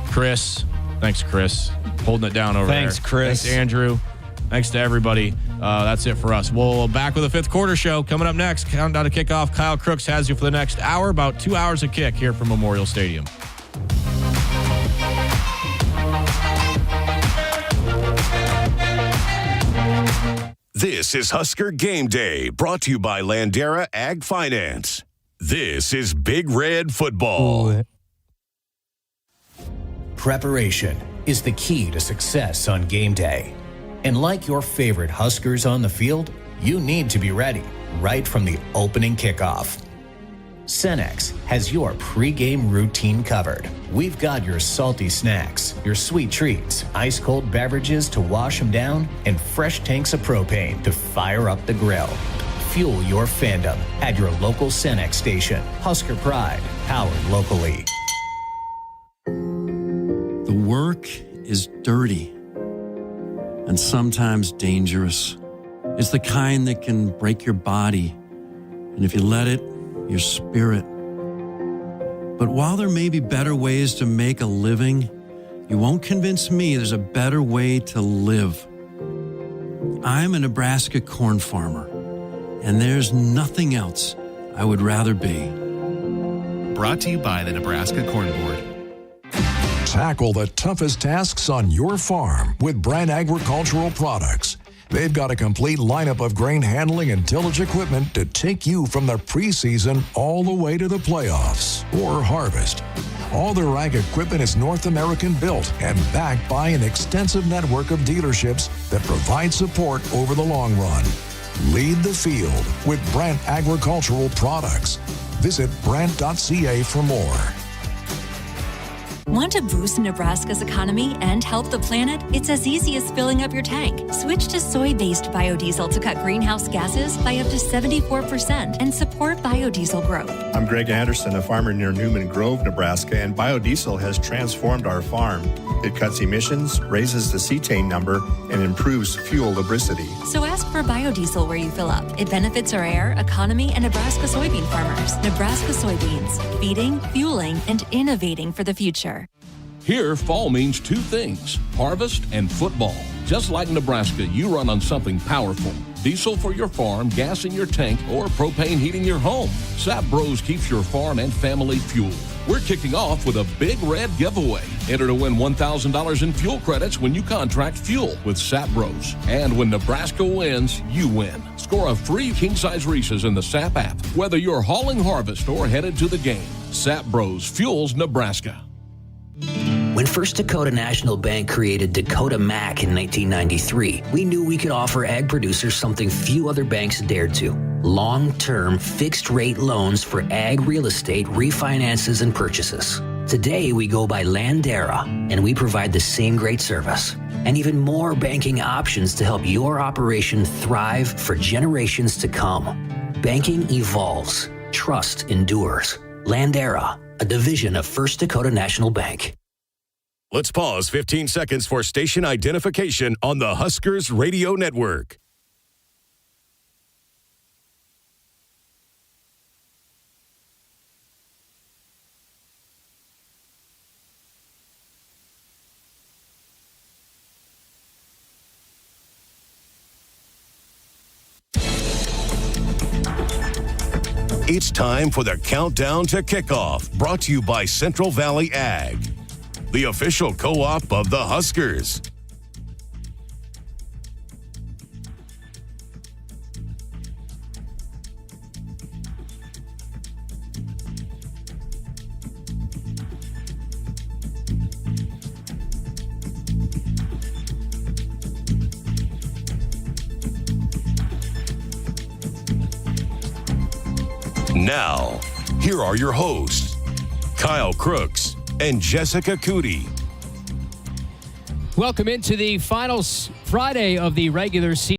Chris. Thanks, Chris. Holding it down over there. Thanks, Chris. Thanks, Andrew. Thanks to everybody. That's it for us. We'll back with a fifth quarter show coming up next. Countdown to kickoff. Kyle Crooks has you for the next hour, about 2 hours of kick here from Memorial Stadium. This is Husker Game Day, brought to you by Landera Ag Finance. This is Big Red Football. Preparation is the key to success on game day. And like your favorite Huskers on the field, you need to be ready right from the opening kickoff. Cenex has your pregame routine covered. We've got your salty snacks, your sweet treats, ice-cold beverages to wash them down, and fresh tanks of propane to fire up the grill. Fuel your fandom at your local Cenex station. Husker Pride, powered locally. The work is dirty and sometimes dangerous. It's the kind that can break your body, and if you let it, your spirit. But while there may be better ways to make a living, you won't convince me there's a better way to live. I'm a Nebraska corn farmer, and there's nothing else I would rather be. Brought to you by the Nebraska Corn Board. Tackle the toughest tasks on your farm with Brand Agricultural Products. They've got a complete lineup of grain handling and tillage equipment to take you from the preseason all the way to the playoffs or harvest. All their ag equipment is North American built and backed by an extensive network of dealerships that provide support over the long run. Lead the field with Brand Agricultural Products. Visit Brand.ca for more. Want to boost Nebraska's economy and help the planet? It's as easy as filling up your tank. Switch to soy-based biodiesel to cut greenhouse gases by up to 74% and support biodiesel growth. I'm Greg Anderson, a farmer near Newman Grove, Nebraska, and biodiesel has transformed our farm. It cuts emissions, raises the cetane number, and improves fuel lubricity. So ask for biodiesel where you fill up. It benefits our air, economy, and Nebraska soybean farmers. Nebraska soybeans, feeding, fueling, and innovating for the future. Here, fall means two things, harvest and football. Just like Nebraska, you run on something powerful. Diesel for your farm, gas in your tank, or propane heating your home. Sap Bros keeps your farm and family fueled. We're kicking off with a Big Red giveaway. Enter to win $1,000 in fuel credits when you contract fuel with Sap Bros. And when Nebraska wins, you win. Score a free king-size Reese's in the Sap app, whether you're hauling harvest or headed to the game. Sap Bros fuels Nebraska. When First Dakota National Bank created Dakota Mac in 1993, we knew we could offer ag producers something few other banks dared to. Long-term, fixed-rate loans for ag real estate refinances and purchases. Today, we go by Landera, and we provide the same great service and even more banking options to help your operation thrive for generations to come. Banking evolves. Trust endures. Landera, a division of First Dakota National Bank. Let's pause 15 seconds for station identification on the Huskers Radio Network. It's time for the Countdown to Kickoff, brought to you by Central Valley Ag, the official co-op of the Huskers. Now, here are your hosts, Kyle Crooks and Jessica Cootie. Welcome into the final Friday of the regular season.